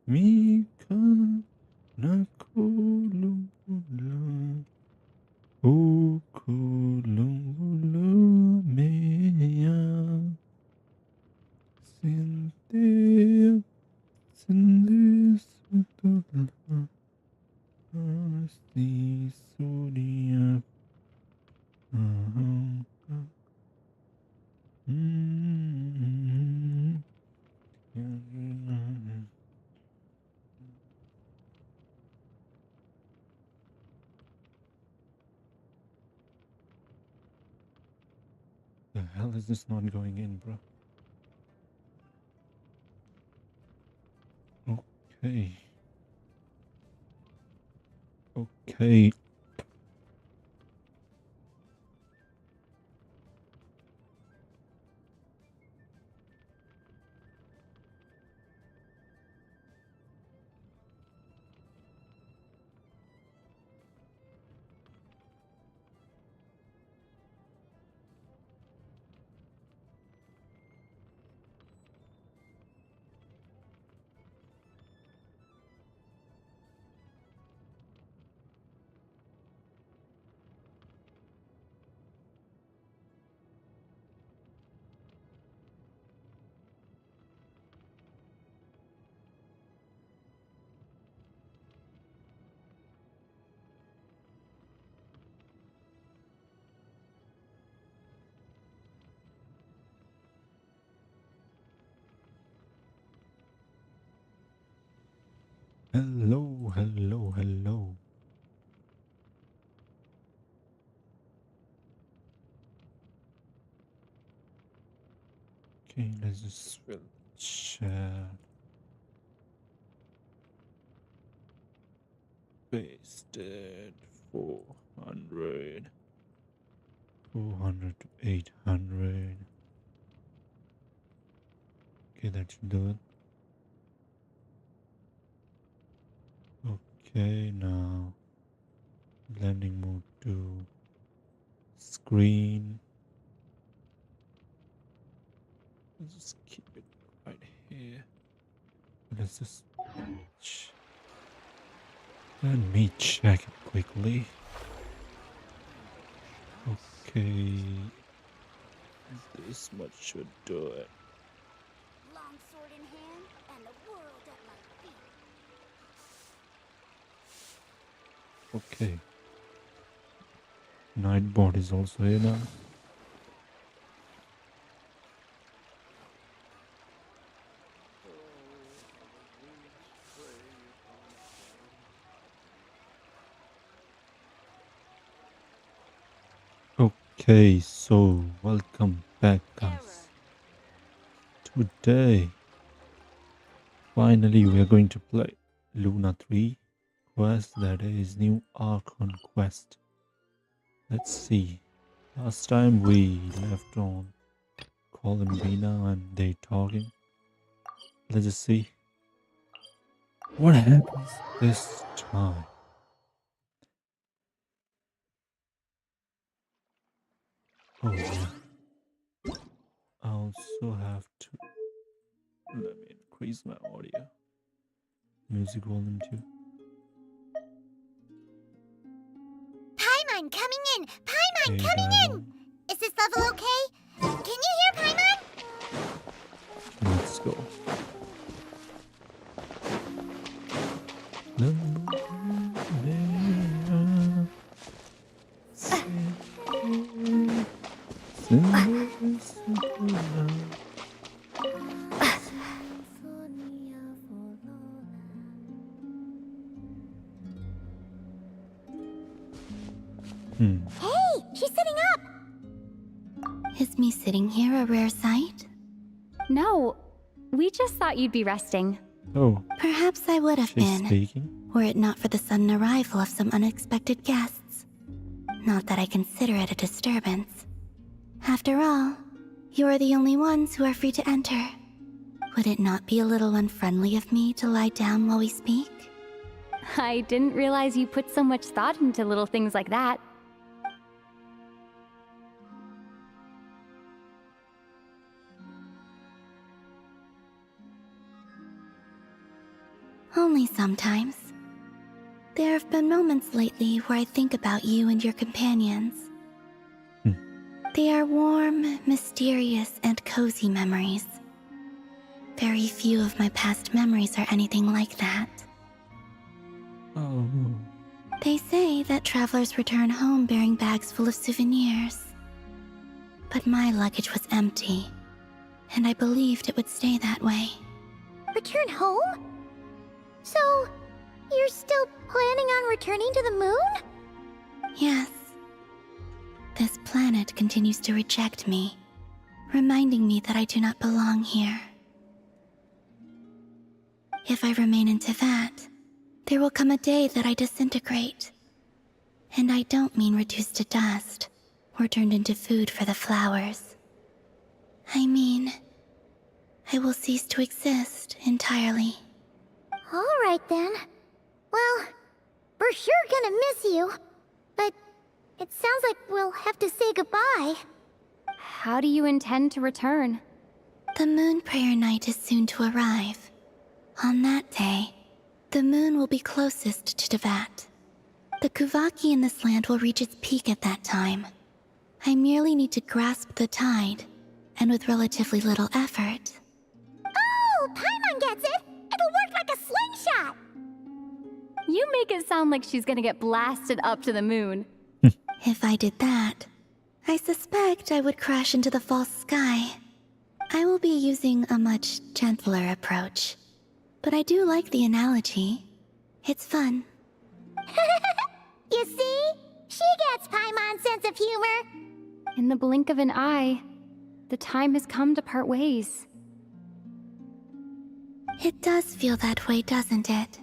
Mika Nakulula Ukulula Mea Cynthia Cynthia Asti Surya The hell is this not going in, bro? Okay. Okay. Hello, hello, hello. Okay, let's just fill chat. Pasted 400. 400 to 800. Okay, that should do it. Okay, now blending mode to screen. Let's just keep it right here. Let's just let me check it quickly. Okay, this much should do it. Long sword in hand and the world at my feet. Okay. Nightbot is also here now. Okay, so welcome back, guys. Today, finally, we are going to play Luna 3 quest, that is new Archon quest. Let's see. Last time we left on Columbina and they talking. Let's just see what happens this time. Oh yeah. I also have to let me increase my audio. Music volume too. Paimon coming in! Paimon Okay, coming in! dialogue. Is this level okay? Can you hear Paimon? Let's go. Hey, she's sitting up! Is me sitting here a rare sight? No, we just thought you'd be resting. Oh, Perhaps I would have she's been, speaking. were it not for the sudden arrival of some unexpected guests. Not that I consider it a disturbance. After all, you are the only ones who are free to enter. Would it not be a little unfriendly of me to lie down while we speak? I didn't realize you put so much thought into little things like that. Only sometimes. There have been moments lately where I think about you and your companions. They are warm, mysterious, and cozy memories. Very few of my past memories are anything like that. Oh. They say that travelers return home bearing bags full of souvenirs. But my luggage was empty, and I believed it would stay that way. Return home? So, you're still planning on returning to the moon? Yes. This planet continues to reject me, reminding me that I do not belong here. If I remain in Teyvat, there will come a day that I disintegrate. And I don't mean reduced to dust, or turned into food for the flowers. I mean, I will cease to exist entirely. Alright then. Well, we're sure gonna miss you. But it sounds like we'll have to say goodbye. How do you intend to return? The moon prayer night is soon to arrive. On that day, the moon will be closest to Teyvat. The Kuvaki in this land will reach its peak at that time. I merely need to grasp the tide, and with relatively little effort. Oh, Paimon gets it! It'll work like a slingshot! You make it sound like she's gonna get blasted up to the moon. If I did that, I suspect I would crash into the false sky. I will be using a much gentler approach. But I do like the analogy. It's fun. You see? She gets Paimon's sense of humor. In the blink of an eye, the time has come to part ways. It does feel that way, doesn't it?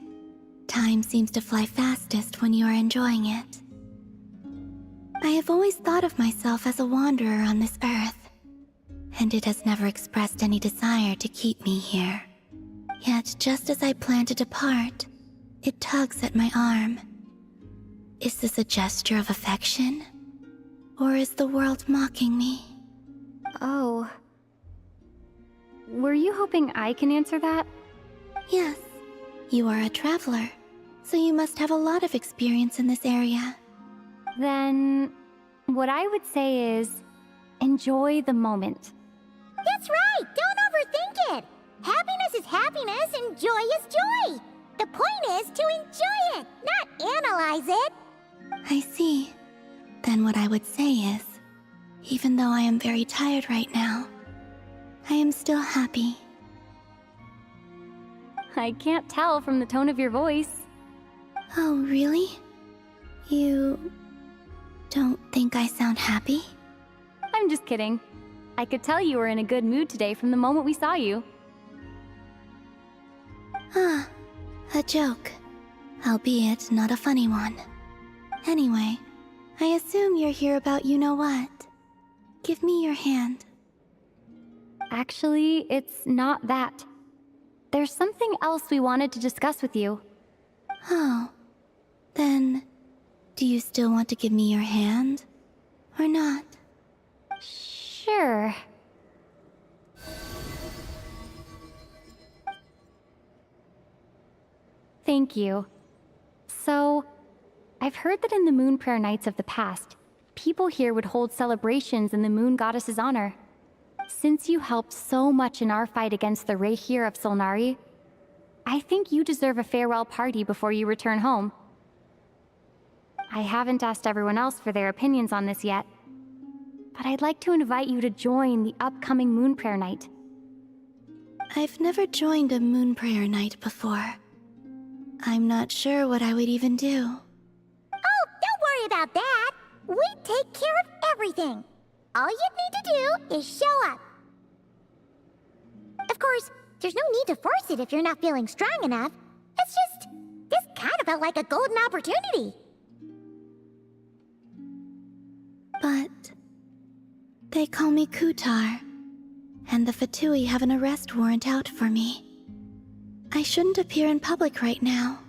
Time seems to fly fastest when you are enjoying it. I have always thought of myself as a wanderer on this earth, and it has never expressed any desire to keep me here. Yet, just as I plan to depart, it tugs at my arm. Is this a gesture of affection? Or is the world mocking me? Oh. Were you hoping I can answer that? Yes, you are a traveler, so you must have a lot of experience in this area. Then, what I would say is, enjoy the moment. That's right! Don't overthink it! Happiness is happiness and joy is joy! The point is to enjoy it, not analyze it! I see. Then what I would say is, even though I am very tired right now, I am still happy. I can't tell from the tone of your voice. Oh, really? You don't think I sound happy? I'm just kidding. I could tell you were in a good mood today from the moment we saw you. Ah, a joke. Albeit not a funny one. Anyway, I assume you're here about you-know-what. Give me your hand. Actually, it's not that. There's something else we wanted to discuss with you. Oh, then, do you still want to give me your hand? Or not? Sure. Thank you. So, I've heard that in the moon prayer nights of the past, people here would hold celebrations in the moon goddess's honor. Since you helped so much in our fight against the Reihir of Solnari, I think you deserve a farewell party before you return home. I haven't asked everyone else for their opinions on this yet, but I'd like to invite you to join the upcoming moon prayer night. I've never joined a moon prayer night before. I'm not sure what I would even do. Oh, don't worry about that! We take care of everything! All you need to do is show up. Of course, there's no need to force it if you're not feeling strong enough. It's just, this kind of felt like a golden opportunity. But they call me Kutar, and the Fatui have an arrest warrant out for me. I shouldn't appear in public right now.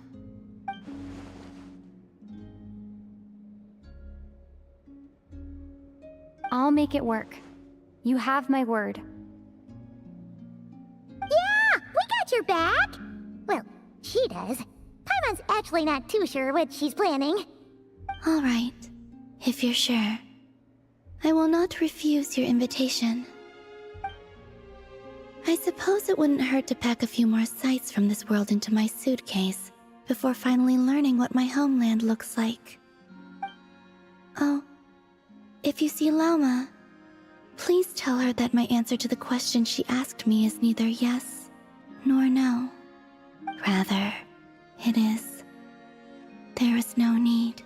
make it work. You have my word. Yeah, we got your back! Well, she does. Paimon's actually not too sure what she's planning. All right, if you're sure. I will not refuse your invitation. I suppose it wouldn't hurt to pack a few more sights from this world into my suitcase before finally learning what my homeland looks like. Oh, if you see Lauma, please tell her that my answer to the question she asked me is neither yes nor no. Rather, it is. There is no need.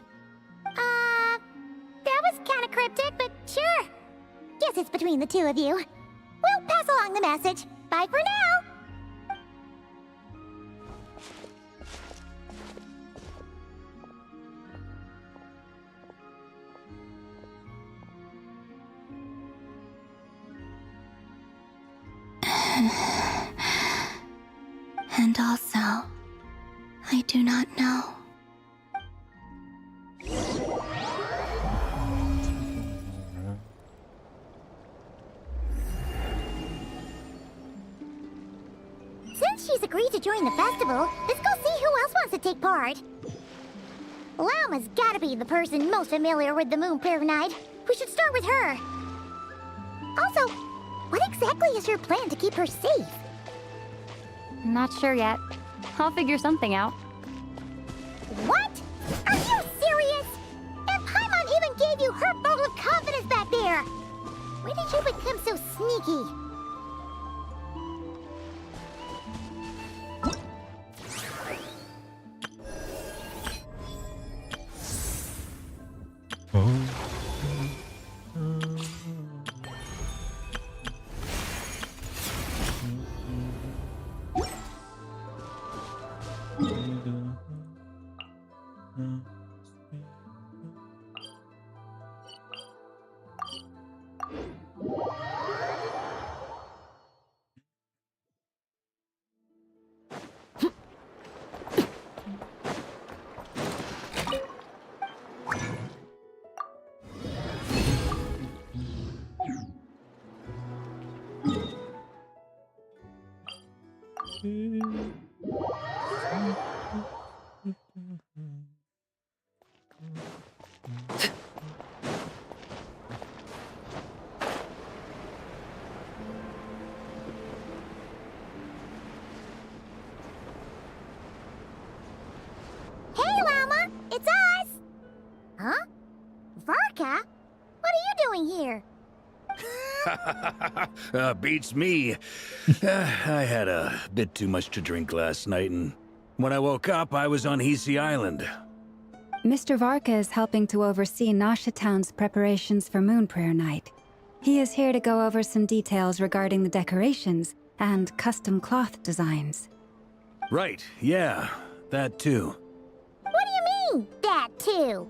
That was kinda cryptic, but sure. Guess it's between the two of you. We'll pass along the message. Bye for now! And also, I do not know. Since she's agreed to join the festival, let's go see who else wants to take part. Lauma's gotta be the person most familiar with the Moon Prayer Night. We should start with her. Also, what exactly is your plan to keep her safe? Not sure yet. I'll figure something out. What? Are you serious? And Paimon even gave you her vote of confidence back there! When did you become so sneaky? Hey, Lauma! It's us! Huh? Varka? What are you doing here? Beats me. I had a bit too much to drink last night, and when I woke up, I was on Hisi Island. Mr. Varka is helping to oversee Nasha Town's preparations for Moon Prayer Night. He is here to go over some details regarding the decorations and custom cloth designs. Right, yeah, that too. What do you mean, that too?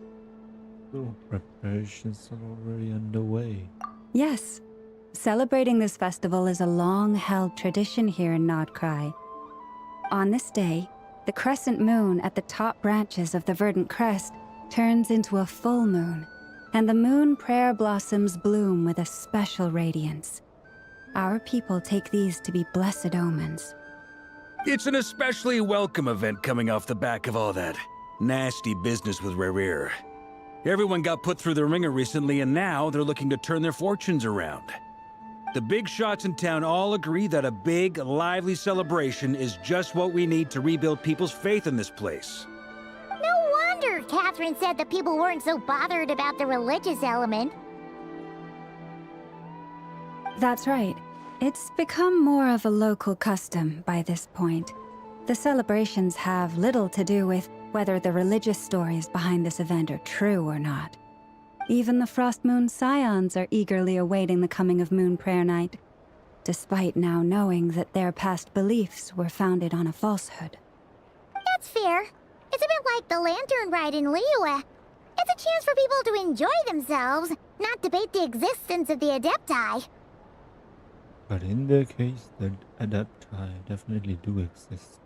So preparations are already underway. Yes, celebrating this festival is a long-held tradition here in Nodcry. On this day, the crescent moon at the top branches of the verdant crest turns into a full moon, and the moon prayer blossoms bloom with a special radiance. Our people take these to be blessed omens. It's an especially welcome event coming off the back of all that nasty business with Rare. Everyone got put through the ringer recently, and now they're looking to turn their fortunes around. The big shots in town all agree that a big, lively celebration is just what we need to rebuild people's faith in this place. No wonder Catherine said the people weren't so bothered about the religious element. That's right. It's become more of a local custom by this point. The celebrations have little to do with whether the religious stories behind this event are true or not. Even the Frost Moon Scions are eagerly awaiting the coming of Moon Prayer Night, despite now knowing that their past beliefs were founded on a falsehood. That's fair. It's a bit like the Lantern Ride in Liyue. It's a chance for people to enjoy themselves, not debate the existence of the Adepti. But in the case, the Adepti definitely do exist.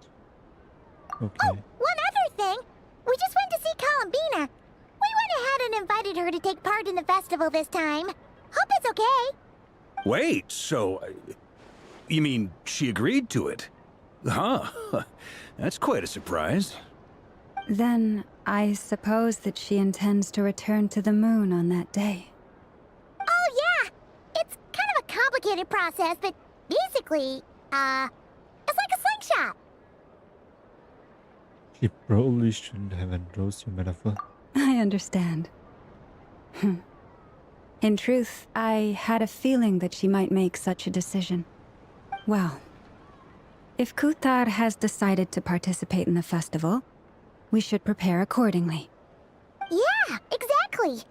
Okay. Oh, one other thing! We just went to see Columbina. We went ahead and invited her to take part in the festival this time. Hope it's that's okay. Wait, so... you mean she agreed to it? Huh. That's quite a surprise. Then I suppose that she intends to return to the moon on that day. Oh, yeah! It's kind of a complicated process, but basically, it's like a slingshot. She probably shouldn't have endorsed your metaphor. I understand. In truth, I had a feeling that she might make such a decision. Well, if Kuthar has decided to participate in the festival, we should prepare accordingly. Yeah, exactly.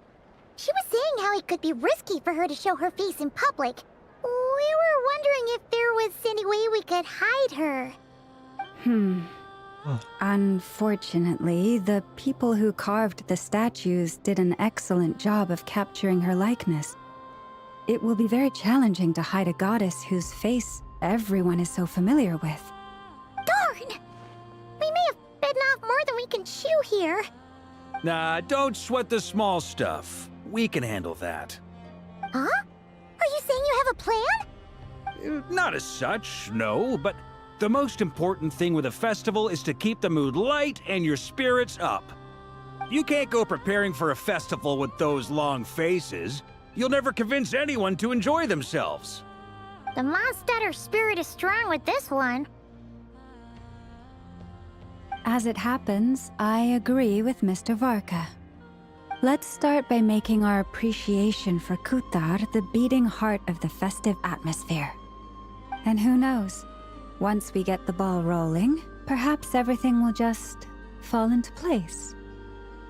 She was saying how it could be risky for her to show her face in public. We were wondering if there was any way we could hide her. Unfortunately, the people who carved the statues did an excellent job of capturing her likeness. It will be very challenging to hide a goddess whose face everyone is so familiar with. Darn! We may have bitten off more than we can chew here. Nah, don't sweat the small stuff. We can handle that. Huh? Are you saying you have a plan? Not as such, no, but the most important thing with a festival is to keep the mood light and your spirits up. You can't go preparing for a festival with those long faces. You'll never convince anyone to enjoy themselves. The Mondstatter spirit is strong with this one. As it happens, I agree with Mr. Varka. Let's start by making our appreciation for Kuthar the beating heart of the festive atmosphere. And who knows? Once we get the ball rolling, perhaps everything will just fall into place.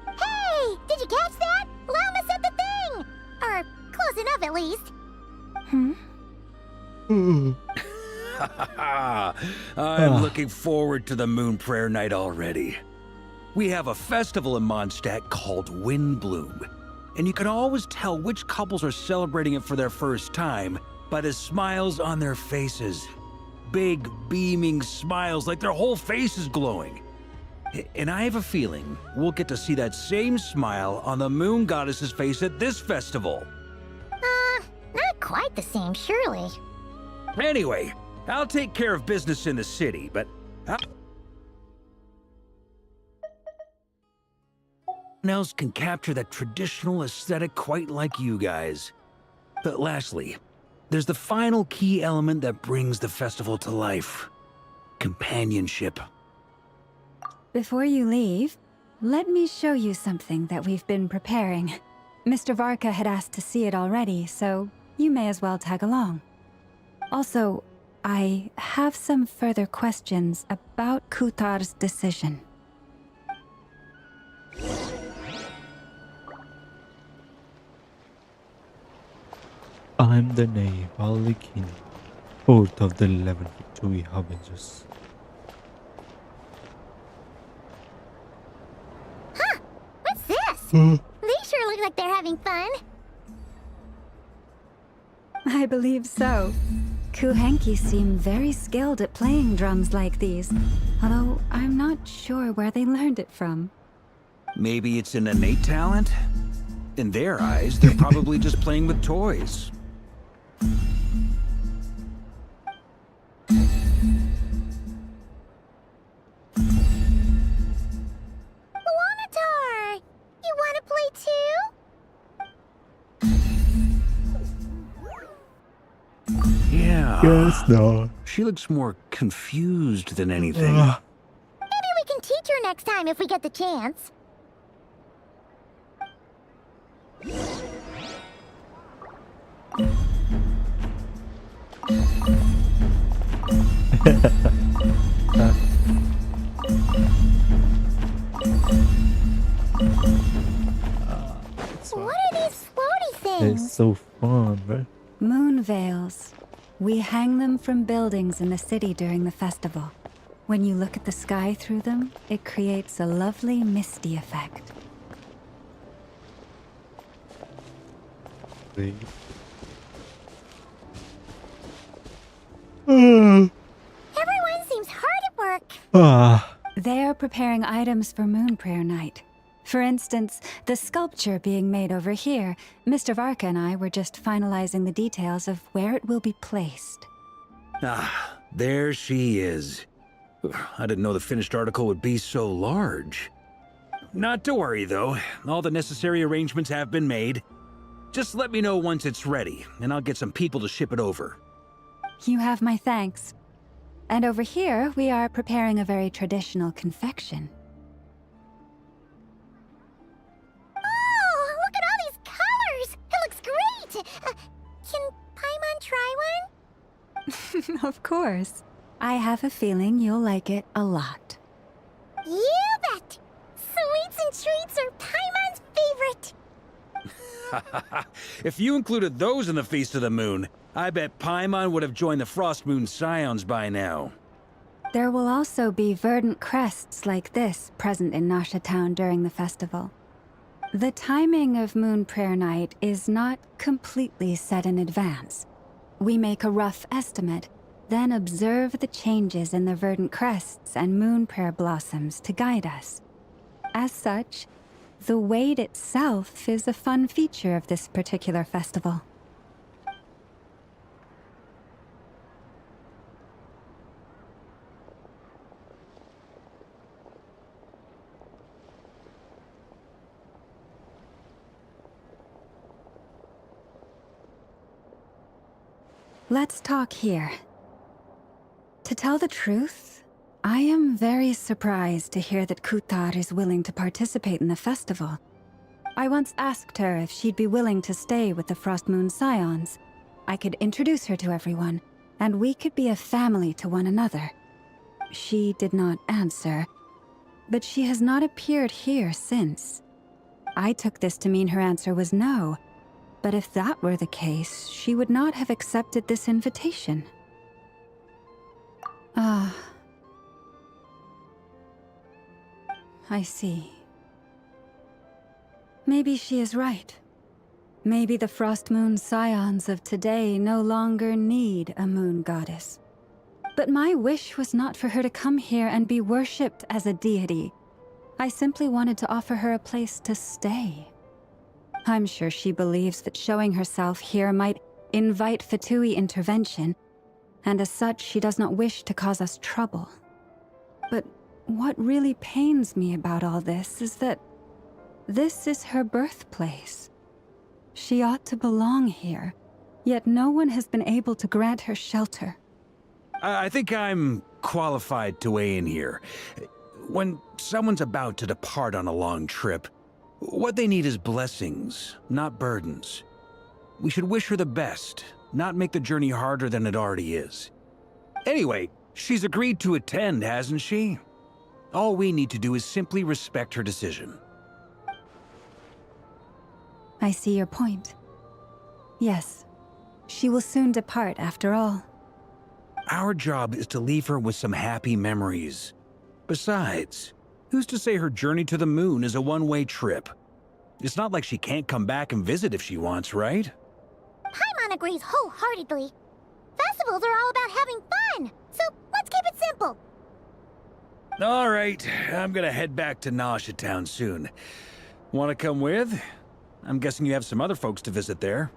Hey! Did you catch that? Llama said the thing! Or close enough, at least. I'm looking forward to the Moon Prayer Night already. We have a festival in Mondstadt called Windbloom, and you can always tell which couples are celebrating it for their first time by the smiles on their faces. Big, beaming smiles like their whole face is glowing. And I have a feeling we'll get to see that same smile on the Moon Goddess's face at this festival. Not quite the same, surely. Anyway, I'll take care of business in the city, but... no one else can capture that traditional aesthetic quite like you guys. But lastly, there's the final key element that brings the festival to life. Companionship. Before you leave, let me show you something that we've been preparing. Mr. Varka had asked to see it already, so you may as well tag along. Also, I have some further questions about Kuthar's decision. I'm the Nehvali king, fourth of the 11 Victory Harbingers. Huh? What's this? They sure look like they're having fun. I believe so. Kuhenki seem very skilled at playing drums like these, although I'm not sure where they learned it from. Maybe it's an innate talent? In their eyes, they're probably just playing with toys. Wanatar! You want to play too? Yeah. Guess not. She looks more confused than anything. Maybe we can teach her next time if we get the chance. What are these floaty It's things? so fun, right? Moon veils. We hang them from buildings in the city during the festival. When you look at the sky through them, it creates a lovely misty effect. Everyone seems hard at work. Ah, They're preparing items for Moon Prayer Night. For instance, the sculpture being made over here, Mr. Varka and I were just finalizing the details of where it will be placed. Ah, there she is. I didn't know the finished article would be so large. Not to worry, though. All the necessary arrangements have been made. Just let me know once it's ready, and I'll get some people to ship it over. You have my thanks. And over here, we are preparing a very traditional confection. Oh, look at all these colors! It looks great! Can Paimon try one? Of course. I have a feeling you'll like it a lot. You bet! Sweets and treats are Paimon's favorite! If you included those in the Feast of the Moon, I bet Paimon would have joined the Frost Moon Scions by now. There will also be verdant crests like this present in Nasha Town during the festival. The timing of Moon Prayer Night is not completely set in advance. We make a rough estimate, then observe the changes in the verdant crests and moon prayer blossoms to guide us. As such, the wait itself is a fun feature of this particular festival. Let's talk here. To tell the truth, I am very surprised to hear that Kutar is willing to participate in the festival. I once asked her if she'd be willing to stay with the Frost Moon Scions. I could introduce her to everyone, and we could be a family to one another. She did not answer, but she has not appeared here since. I took this to mean her answer was no, but if that were the case, she would not have accepted this invitation. Ah. I see. Maybe she is right. Maybe the Frost Moon Scions of today no longer need a moon goddess. But my wish was not for her to come here and be worshipped as a deity. I simply wanted to offer her a place to stay. I'm sure she believes that showing herself here might invite Fatui intervention, and as such, she does not wish to cause us trouble. But what really pains me about all this is that this is her birthplace. She ought to belong here, yet no one has been able to grant her shelter. I think I'm qualified to weigh in here. When someone's about to depart on a long trip, what they need is blessings, not burdens. We should wish her the best, not make the journey harder than it already is. Anyway, she's agreed to attend, hasn't she? All we need to do is simply respect her decision. I see your point. Yes, she will soon depart after all. Our job is to leave her with some happy memories. Besides, who's to say her journey to the moon is a one-way trip? It's not like she can't come back and visit if she wants, right? Paimon agrees wholeheartedly. Festivals are all about having fun, so let's keep it simple. All right, I'm gonna head back to Nasha Town soon. Want to come with? I'm guessing you have some other folks to visit there.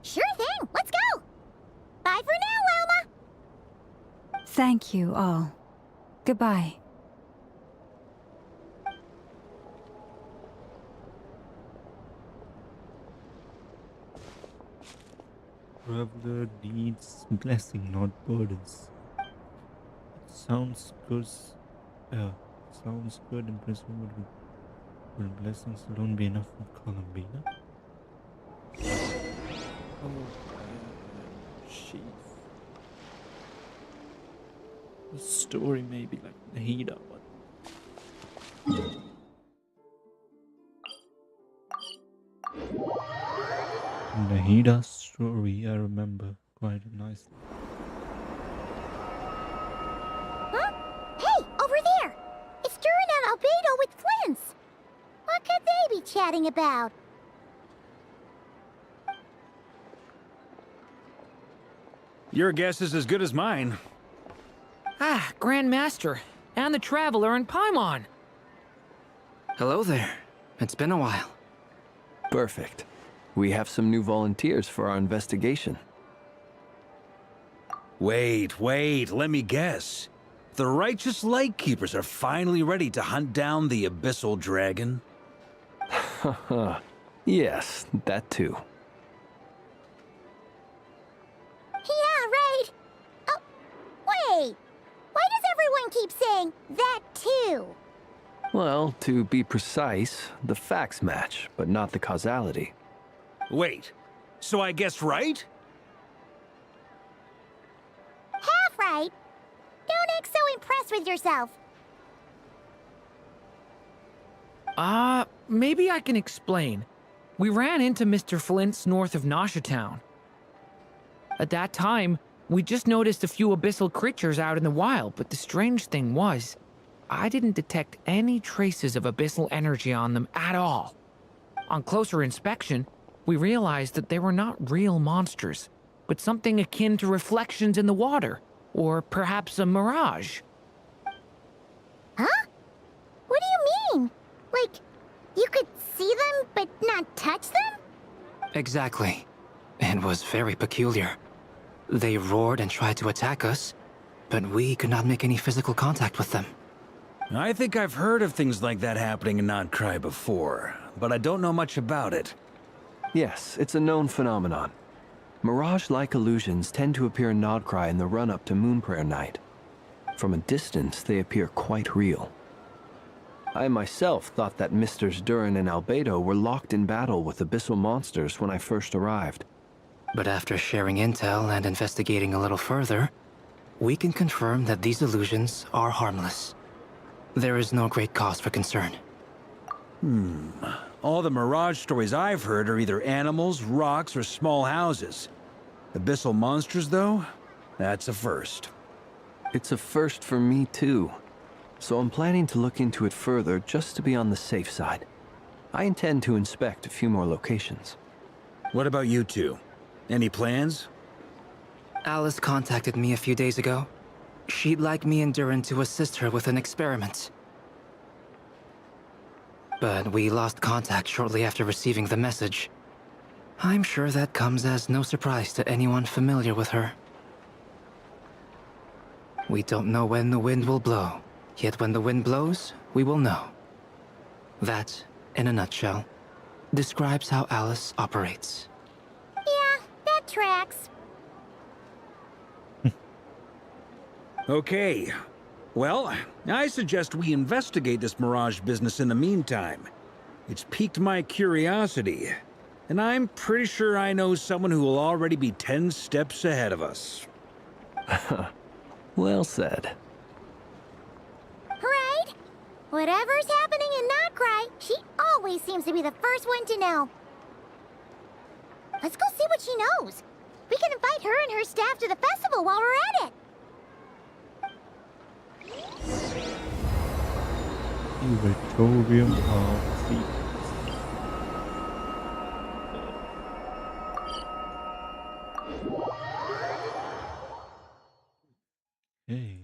Sure thing, let's go! Bye for now, Wilma! Thank you all. Goodbye. Traveler needs blessing, not burdens. Sounds good. Sounds good and principle will blessings alone be enough for Columbina? Oh, jeez. The story may be like the Hida one. Nahida's story I remember quite nicely. Huh? Hey, over there! It's Durin and Albedo with twins! What could they be chatting about? Your guess is as good as mine. Ah, Grand Master, and the Traveler and Paimon. Hello there. It's been a while. Perfect. We have some new volunteers for our investigation. Wait, let me guess. The righteous Lightkeepers are finally ready to hunt down the Abyssal Dragon? Haha. Yes, that too. Yeah, right. Oh, wait. Why does everyone keep saying that too? Well, to be precise, the facts match, but not the causality. Wait, so I guessed right? Half right. Don't act so impressed with yourself. Maybe I can explain. We ran into Mr. Flint's north of Town. At that time, we just noticed a few abyssal creatures out in the wild, but the strange thing was, I didn't detect any traces of abyssal energy on them at all. On closer inspection, we realized that they were not real monsters, but something akin to reflections in the water, or perhaps a mirage. Huh? What do you mean? Like, you could see them but not touch them? Exactly. It was very peculiar. They roared and tried to attack us, but we could not make any physical contact with them. I think I've heard of things like that happening in Notcry before, but I don't know much about it. Yes, it's a known phenomenon. Mirage-like illusions tend to appear in Nodcry in the run-up to Moonprayer Night. From a distance, they appear quite real. I myself thought that Misters Durin and Albedo were locked in battle with abyssal monsters when I first arrived. But after sharing intel and investigating a little further, we can confirm that these illusions are harmless. There is no great cause for concern. All the Mirage stories I've heard are either animals, rocks, or small houses. Abyssal monsters, though? That's a first. It's a first for me too. So I'm planning to look into it further just to be on the safe side. I intend to inspect a few more locations. What about you two? Any plans? Alice contacted me a few days ago. She'd like me and Durin to assist her with an experiment. But we lost contact shortly after receiving the message. I'm sure that comes as no surprise to anyone familiar with her. We don't know when the wind will blow, yet when the wind blows, we will know. That, in a nutshell, describes how Alice operates. Yeah, that tracks. Okay. Well, I suggest we investigate this Mirage business in the meantime. It's piqued my curiosity, and I'm pretty sure I know someone who will already be 10 steps ahead of us. Well said. Right? Whatever's happening in Notcry, she always seems to be the first one to know. Let's go see what she knows. We can invite her and her staff to the festival while we're at it. Curatorium of Secrets. Okay.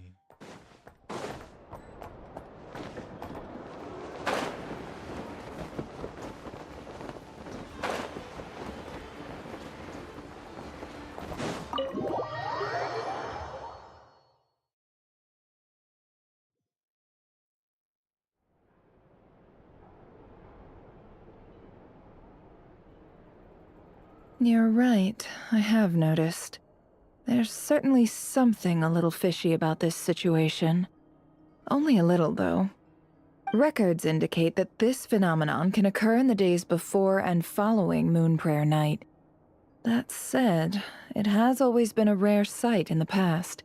You're right, I have noticed. There's certainly something a little fishy about this situation. Only a little, though. Records indicate that this phenomenon can occur in the days before and following Moonprayer Night. That said, it has always been a rare sight in the past.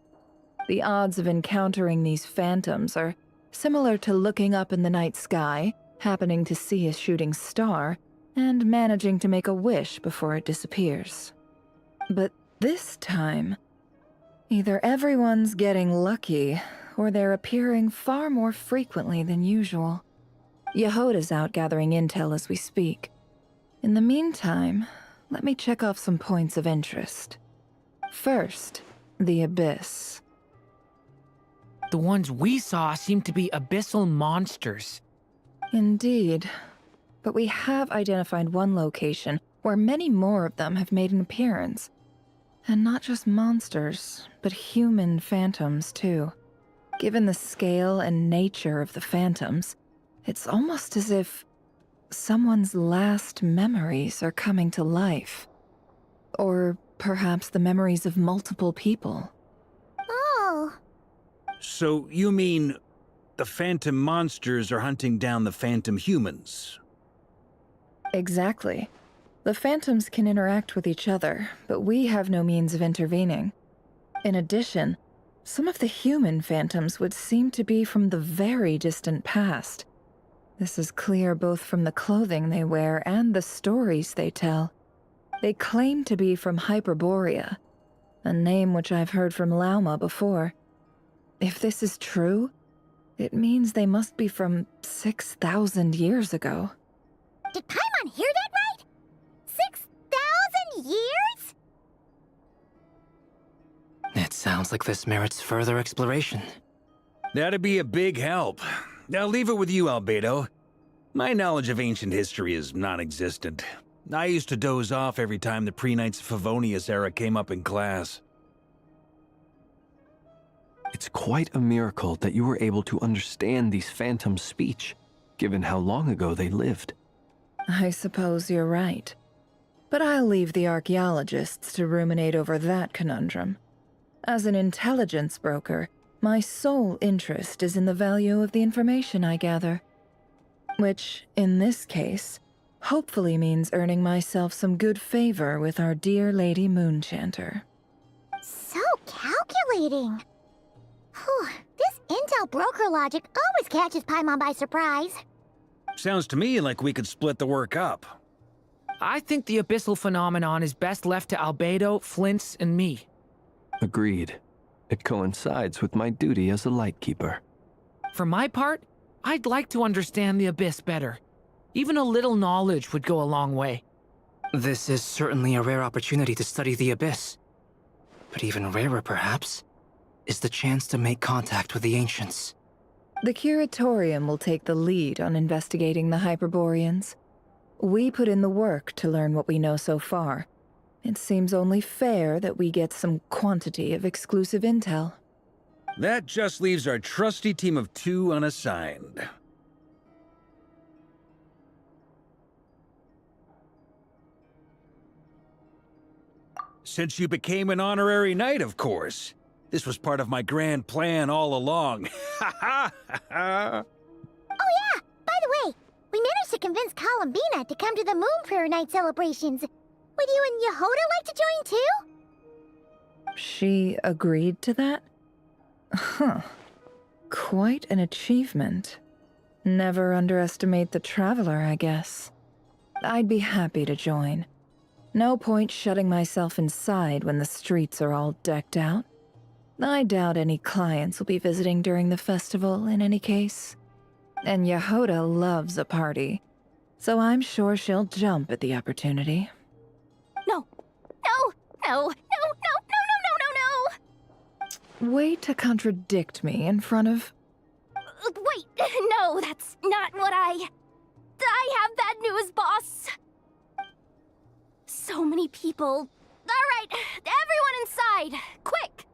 The odds of encountering these phantoms are similar to looking up in the night sky, happening to see a shooting star, and managing to make a wish before it disappears. But this time, either everyone's getting lucky, or they're appearing far more frequently than usual. Yehoda's out gathering intel as we speak. In the meantime, let me check off some points of interest. First, the Abyss. The ones we saw seem to be abyssal monsters. Indeed. But we have identified one location where many more of them have made an appearance. And not just monsters, but human phantoms too. Given the scale and nature of the phantoms, it's almost as if someone's last memories are coming to life. Or perhaps the memories of multiple people. Oh. So you mean the phantom monsters are hunting down the phantom humans? Exactly. The phantoms can interact with each other, but we have no means of intervening. In addition, some of the human phantoms would seem to be from the very distant past. This is clear both from the clothing they wear and the stories they tell. They claim to be from Hyperborea, a name which I've heard from Lauma before. If this is true, it means they must be from 6,000 years ago. Did Paimon hear that right? 6,000 years? It sounds like this merits further exploration. That'd be a big help. I'll leave it with you, Albedo. My knowledge of ancient history is non-existent. I used to doze off every time the pre-Knights of Favonius era came up in class. It's quite a miracle that you were able to understand these phantoms' speech, given how long ago they lived. I suppose you're right. But I'll leave the archaeologists to ruminate over that conundrum. As an intelligence broker, my sole interest is in the value of the information I gather. Which, in this case, hopefully means earning myself some good favor with our dear Lady Moonchanter. So calculating. Whew, this intel broker logic always catches Paimon by surprise. Sounds to me like we could split the work up. I think the abyssal phenomenon is best left to Albedo, Flints, and me. Agreed. It coincides with my duty as a lightkeeper. For my part, I'd like to understand the abyss better. Even a little knowledge would go a long way. This is certainly a rare opportunity to study the Abyss. But even rarer, perhaps, is the chance to make contact with the Ancients. The Curatorium will take the lead on investigating the Hyperboreans. We put in the work to learn what we know so far. It seems only fair that we get some quantity of exclusive intel. That just leaves our trusty team of 2 unassigned. Since you became an honorary knight, of course. This was part of my grand plan all along. Ha ha ha! Oh yeah, by the way, we managed to convince Columbina to come to the Moon Prayer Night celebrations. Would you and Yehoda like to join too? She agreed to that? Huh. Quite an achievement. Never underestimate the traveler, I guess. I'd be happy to join. No point shutting myself inside when the streets are all decked out. I doubt any clients will be visiting during the festival in any case. And Yehoda loves a party, so I'm sure she'll jump at the opportunity. No, no, no, no, no, no, no, no, no, no! Way to contradict me in front of... Wait, no, that's not what I have bad news, boss! So many people. All right, everyone inside, quick!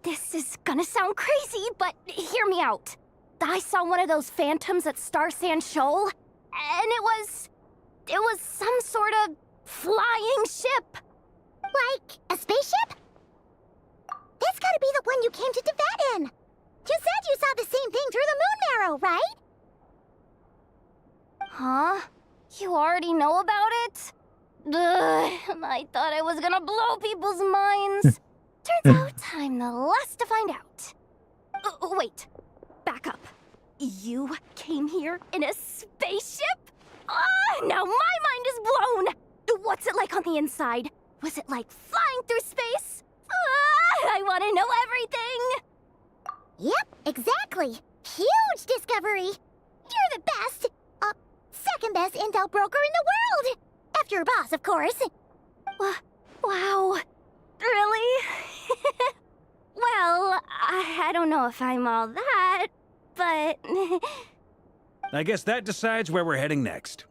This is gonna sound crazy, but hear me out. I saw one of those phantoms at Star Sand Shoal, and it was some sort of flying ship. Like a spaceship? That's gotta be the one you came to Tibet in. You said you saw the same thing through the moon marrow, right? Huh? You already know about it? Ugh, I thought I was gonna blow people's minds. Turns out I'm the last to find out. Wait, back up. You came here in a spaceship? Now my mind is blown! What's it like on the inside? Was it like flying through space? I want to know everything! Yep, exactly. Huge discovery. You're the best, second best intel broker in the world. After your boss, of course. Wow. Really? I don't know if I'm all that, but... I guess that decides where we're heading next.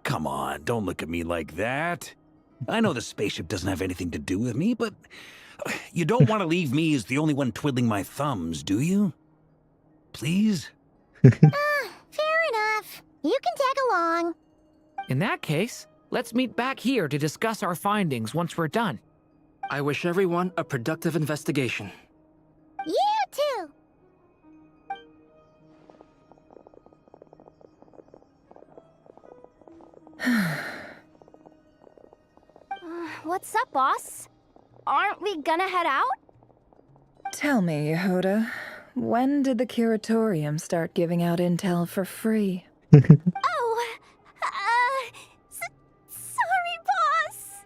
Come on, don't look at me like that. I know the spaceship doesn't have anything to do with me, but you don't want to leave me as the only one twiddling my thumbs, do you? Please? Fair enough. You can tag along. In that case, let's meet back here to discuss our findings once we're done. I wish everyone a productive investigation. You too. What's up, boss? Aren't we gonna head out? Tell me, Yehoda, when did the curatorium start giving out intel for free? Oh, sorry, boss.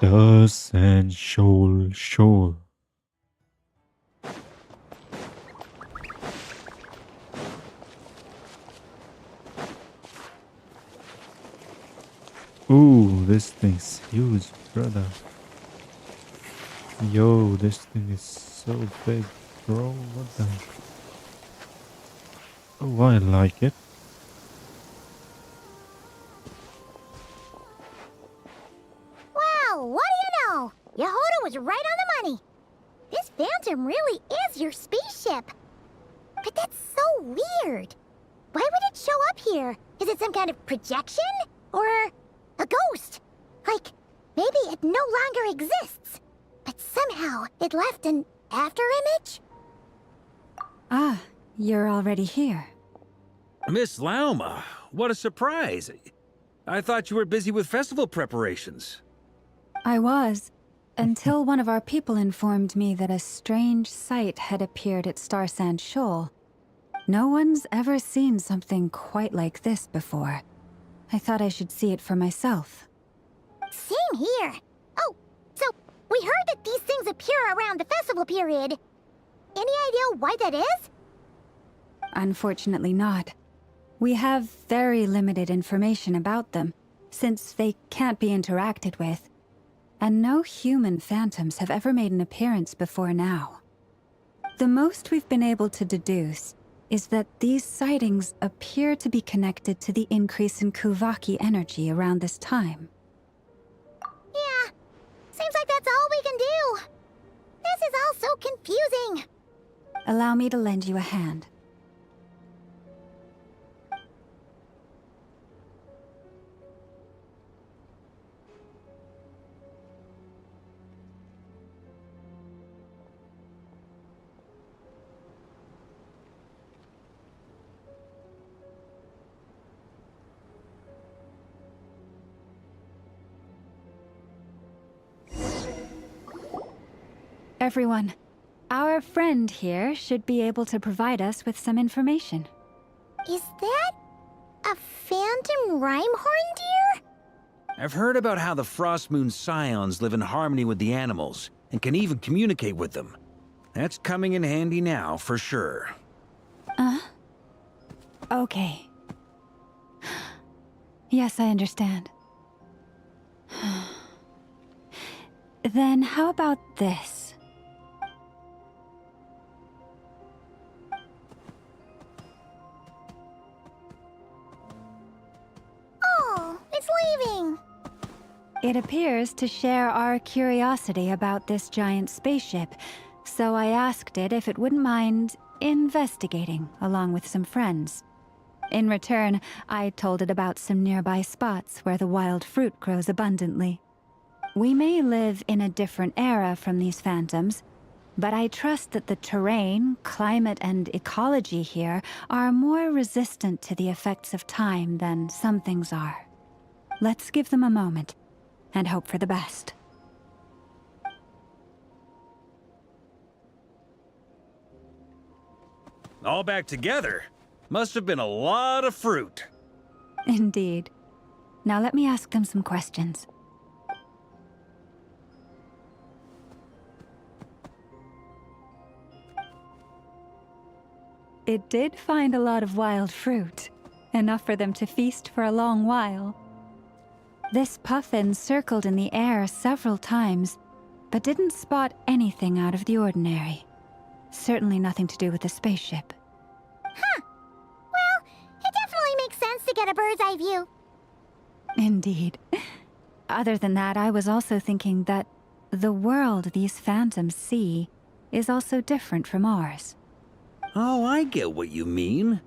Das and Shoal. Ooh, this thing's huge, brother. Yo, this thing is so big, bro. What the? Oh, I like it. Wow, what do you know? Yehoda was right on the money. This Phantom really is your spaceship. But that's so weird. Why would it show up here? Is it some kind of projection? Or a ghost? Like, maybe it no longer exists. But somehow it left an afterimage? Ah, you're already here. Miss Lauma, what a surprise. I thought you were busy with festival preparations. I was, until one of our people informed me that a strange sight had appeared at Starsand Shoal. No one's ever seen something quite like this before. I thought I should see it for myself. Same here. Oh, so we heard that these things appear around the festival period. Any idea why that is? Unfortunately not. We have very limited information about them, since they can't be interacted with. And no human phantoms have ever made an appearance before now. The most we've been able to deduce is that these sightings appear to be connected to the increase in Kuvaki energy around this time. Yeah, seems like that's all we can do. This is all so confusing. Allow me to lend you a hand. Everyone, our friend here should be able to provide us with some information. Is that a phantom Rhymehorn deer? I've heard about how the Frost Moon Scions live in harmony with the animals and can even communicate with them. That's coming in handy now, for sure. Okay. Yes, I understand. Then how about this? Oh, it's leaving. It appears to share our curiosity about this giant spaceship, so I asked it if it wouldn't mind investigating along with some friends. In return, I told it about some nearby spots where the wild fruit grows abundantly. We may live in a different era from these phantoms, but I trust that the terrain, climate, and ecology here are more resistant to the effects of time than some things are. Let's give them a moment and hope for the best. All back together. Must have been a lot of fruit. Indeed. Now let me ask them some questions. It did find a lot of wild fruit, enough for them to feast for a long while. This puffin circled in the air several times, but didn't spot anything out of the ordinary. Certainly nothing to do with the spaceship. Huh. Well, it definitely makes sense to get a bird's eye view. Indeed. Other than that, I was also thinking that the world these phantoms see is also different from ours. Oh, I get what you mean.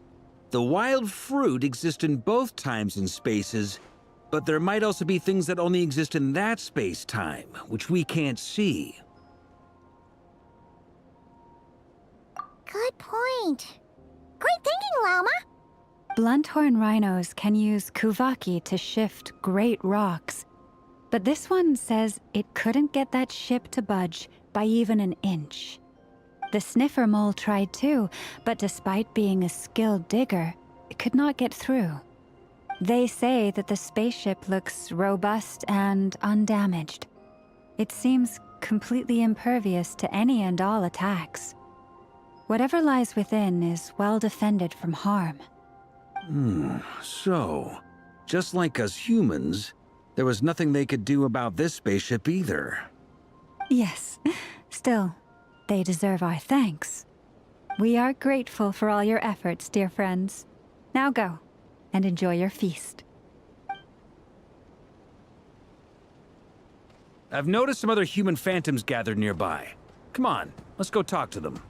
The wild fruit exist in both times and spaces, but there might also be things that only exist in that space-time, which we can't see. Good point. Great thinking, Llama. Blunthorn rhinos can use kuvaki to shift great rocks, but this one says it couldn't get that ship to budge by even an inch. The sniffer mole tried too, but despite being a skilled digger, it could not get through. They say that the spaceship looks robust and undamaged. It seems completely impervious to any and all attacks. Whatever lies within is well defended from harm. So, just like us humans, there was nothing they could do about this spaceship either. Yes, still, they deserve our thanks. We are grateful for all your efforts, dear friends. Now go, and enjoy your feast. I've noticed some other human phantoms gathered nearby. Come on, let's go talk to them.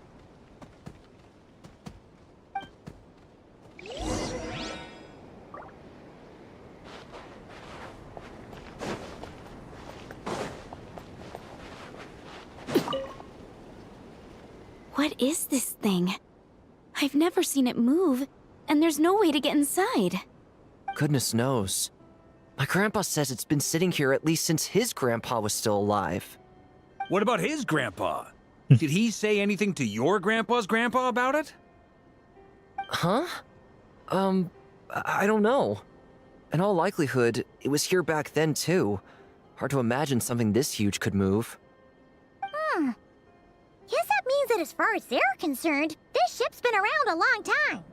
What is this thing? I've never seen it move, and there's no way to get inside. Goodness knows. My grandpa says it's been sitting here at least since his grandpa was still alive. What about his grandpa? Did he say anything to your grandpa's grandpa about it? Huh? I don't know. In all likelihood, it was here back then too. Hard to imagine something this huge could move. Guess that means that as far as they're concerned, this ship's been around a long time.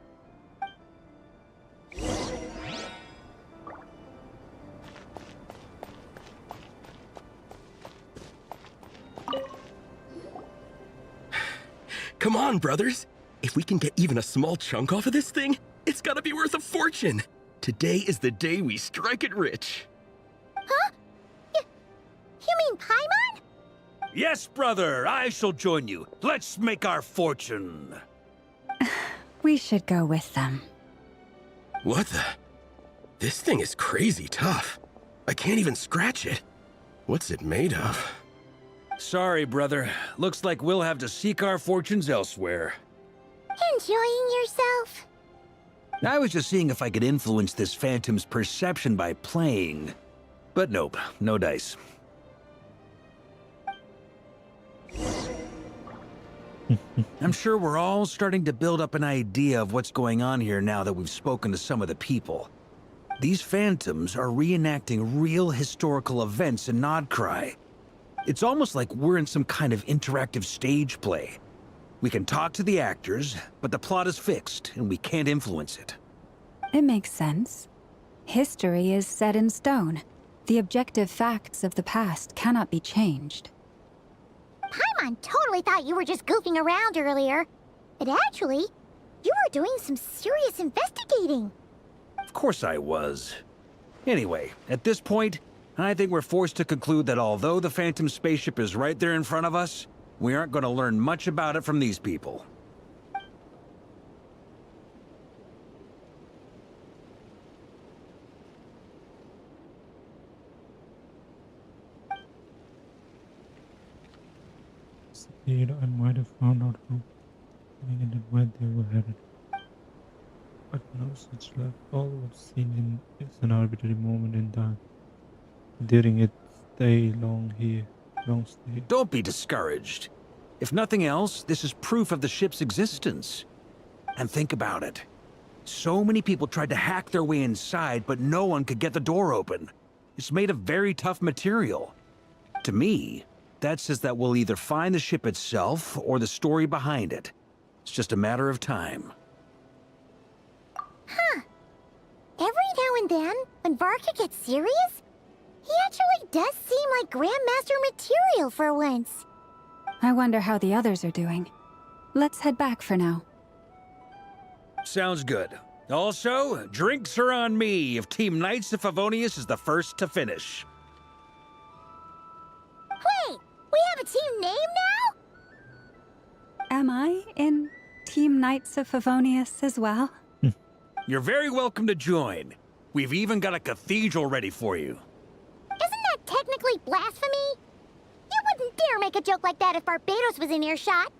Come on, brothers. If we can get even a small chunk off of this thing, it's gotta be worth a fortune. Today is the day we strike it rich. Huh? You mean Paimon? Yes, brother, I shall join you. Let's make our fortune. We should go with them. What the? This thing is crazy tough. I can't even scratch it. What's it made of? Sorry, brother. Looks like we'll have to seek our fortunes elsewhere. Enjoying yourself? I was just seeing if I could influence this phantom's perception by playing. But nope, no dice. I'm sure we're all starting to build up an idea of what's going on here now that we've spoken to some of the people. These phantoms are reenacting real historical events in Nodcry. It's almost like we're in some kind of interactive stage play. We can talk to the actors, but the plot is fixed, and we can't influence it. It makes sense. History is set in stone. The objective facts of the past cannot be changed. Paimon totally thought you were just goofing around earlier. But actually, you were doing some serious investigating. Of course I was. Anyway, at this point, I think we're forced to conclude that although the Phantom spaceship is right there in front of us, we aren't going to learn much about it from these people. Indeed, I might have found out who and where they were headed. But no such luck. All what's seen in is an arbitrary moment in time. During its long stay. Don't be discouraged. If nothing else, this is proof of the ship's existence. And think about it. So many people tried to hack their way inside, but no one could get the door open. It's made of very tough material. To me, that says that we'll either find the ship itself or the story behind it. It's just a matter of time. Huh. Every now and then, when Varka gets serious, he actually does seem like Grandmaster material for once. I wonder how the others are doing. Let's head back for now. Sounds good. Also, drinks are on me if Team Knights of Favonius is the first to finish. Wait, we have a team name now? Am I in Team Knights of Favonius as well? You're very welcome to join. We've even got a cathedral ready for you. Isn't that technically blasphemy? You wouldn't dare make a joke like that if Barbados was in earshot.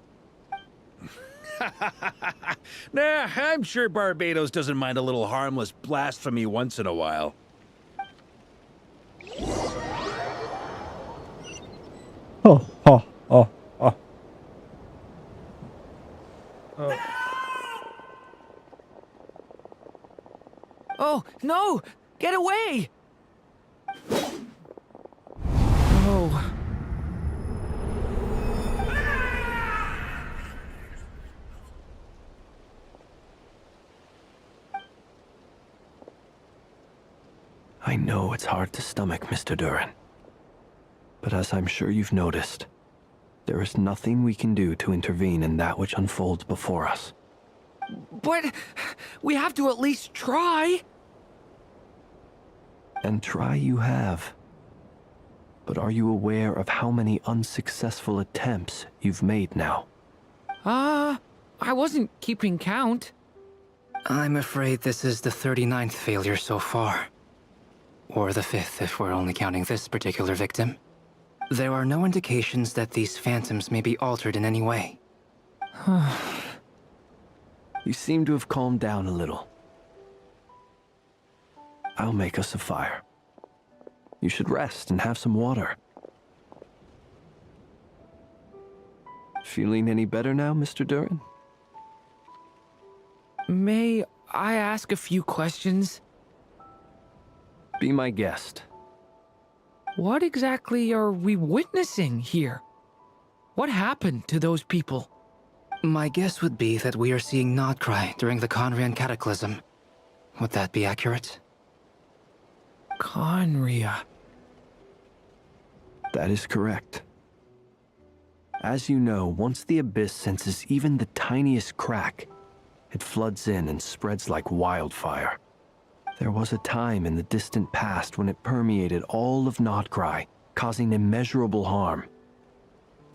Nah, I'm sure Barbados doesn't mind a little harmless blasphemy once in a while. Oh, oh, oh, oh. Oh, no! Get away! Oh. I know it's hard to stomach, Mr. Duran. But as I'm sure you've noticed, there is nothing we can do to intervene in that which unfolds before us. But we have to at least try. And try you have. But are you aware of how many unsuccessful attempts you've made now? I wasn't keeping count. I'm afraid this is the 39th failure so far. Or the 5th if we're only counting this particular victim. There are no indications that these phantoms may be altered in any way. You seem to have calmed down a little. I'll make us a fire. You should rest and have some water. Feeling any better now, Mr. Duran? May I ask a few questions? Be my guest. What exactly are we witnessing here? What happened to those people? My guess would be that we are seeing Nodcry during the Conrian Cataclysm. Would that be accurate? Conria. That is correct. As you know, once the Abyss senses even the tiniest crack, it floods in and spreads like wildfire. There was a time in the distant past when it permeated all of Nodcry, causing immeasurable harm.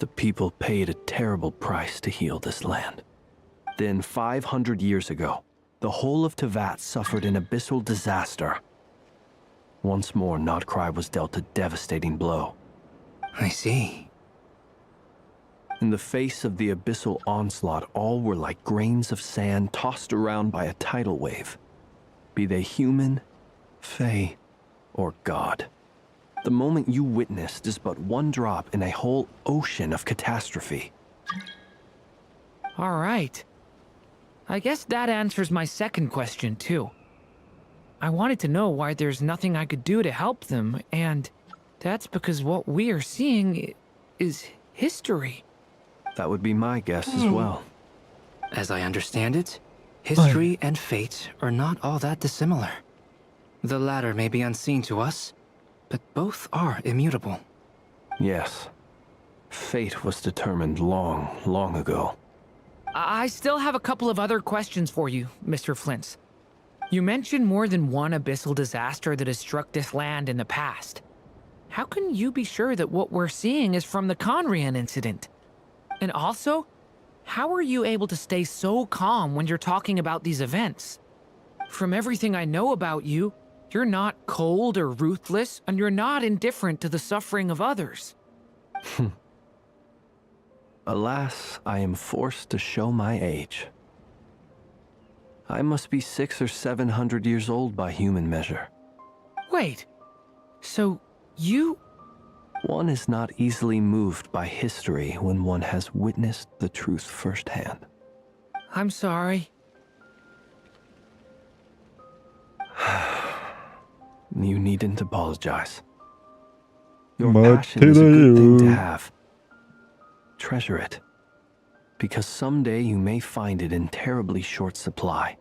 The people paid a terrible price to heal this land. Then, 500 years ago, the whole of Teyvat suffered an abyssal disaster. Once more, Nodcry was dealt a devastating blow. I see. In the face of the abyssal onslaught, all were like grains of sand tossed around by a tidal wave. Be they human, fae, or god. The moment you witnessed is but one drop in a whole ocean of catastrophe. All right. I guess that answers my second question, too. I wanted to know why there's nothing I could do to help them, and that's because what we are seeing is history. That would be my guess as well. As I understand it, history and fate are not all that dissimilar. The latter may be unseen to us, but both are immutable. Yes. Fate was determined long, long ago. I still have a couple of other questions for you, Mr. Flint's. You mentioned more than one abyssal disaster that has struck this land in the past. How can you be sure that what we're seeing is from the Conrian incident? And also, how are you able to stay so calm when you're talking about these events? From everything I know about you, you're not cold or ruthless, and you're not indifferent to the suffering of others. Alas, I am forced to show my age. I must be 600 or 700 years old by human measure. Wait, so you... One is not easily moved by history when one has witnessed the truth firsthand. I'm sorry. You needn't apologize. Your passion is a good thing to have. Treasure it, because someday you may find it in terribly short supply.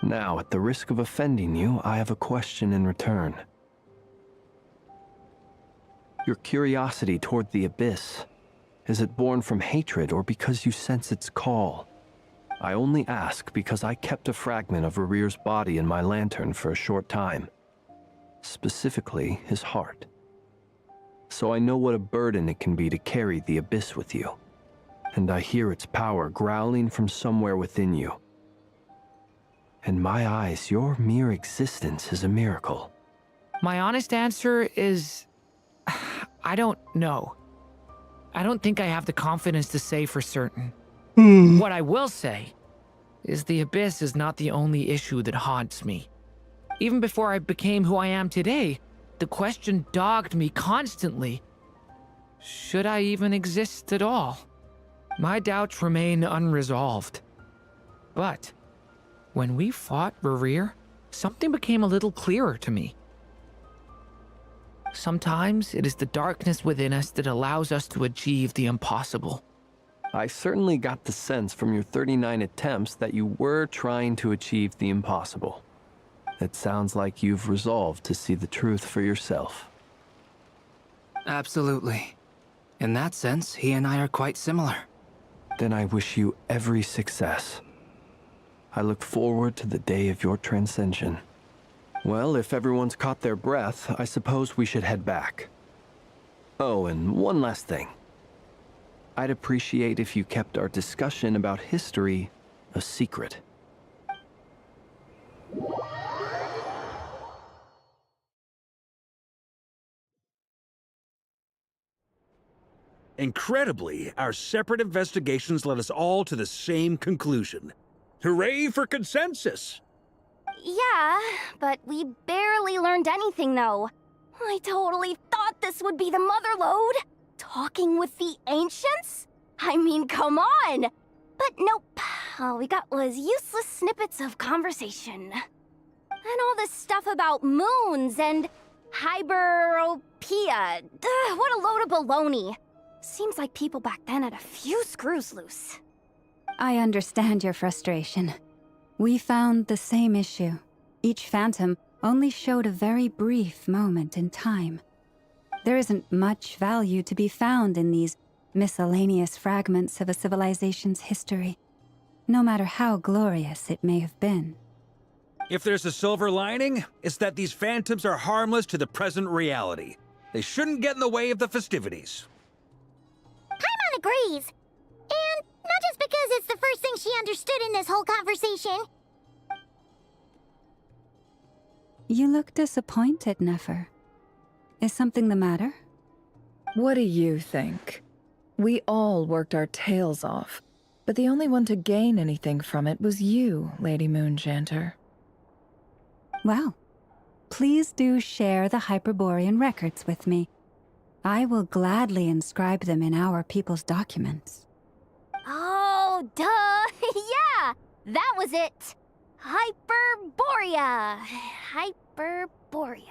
Now, at the risk of offending you, I have a question in return. Your curiosity toward the Abyss, is it born from hatred or because you sense its call? I only ask because I kept a fragment of Rarir's body in my lantern for a short time. Specifically, his heart. So I know what a burden it can be to carry the Abyss with you. And I hear its power growling from somewhere within you. In my eyes, your mere existence is a miracle. My honest answer is... I don't know. I don't think I have the confidence to say for certain. What I will say is the Abyss is not the only issue that haunts me. Even before I became who I am today, the question dogged me constantly. Should I even exist at all? My doubts remain unresolved. But when we fought Rarir, something became a little clearer to me. Sometimes it is the darkness within us that allows us to achieve the impossible. I certainly got the sense from your 39 attempts that you were trying to achieve the impossible. It sounds like you've resolved to see the truth for yourself. Absolutely. In that sense, he and I are quite similar. Then I wish you every success. I look forward to the day of your transcension. Well, if everyone's caught their breath, I suppose we should head back. Oh, and one last thing. I'd appreciate if you kept our discussion about history a secret. Incredibly, our separate investigations led us all to the same conclusion. Hooray for consensus! Yeah, but we barely learned anything, though. I totally thought this would be the mother lode. Talking with the ancients? I mean, come on! But nope. All we got was useless snippets of conversation. And all this stuff about moons and hyperopia. What a load of baloney. Seems like people back then had a few screws loose. I understand your frustration. We found the same issue. Each phantom only showed a very brief moment in time. There isn't much value to be found in these miscellaneous fragments of a civilization's history, no matter how glorious it may have been. If there's a silver lining, it's that these phantoms are harmless to the present reality. They shouldn't get in the way of the festivities. Paimon agrees. And not just because it's the first thing she understood in this whole conversation. You look disappointed, Nefer. Is something the matter? What do you think? We all worked our tails off, but the only one to gain anything from it was you, Lady Moonjanter. Well, please do share the Hyperborean records with me. I will gladly inscribe them in our people's documents. Oh, duh! Yeah! That was it! Hyperborea! Hyperborea.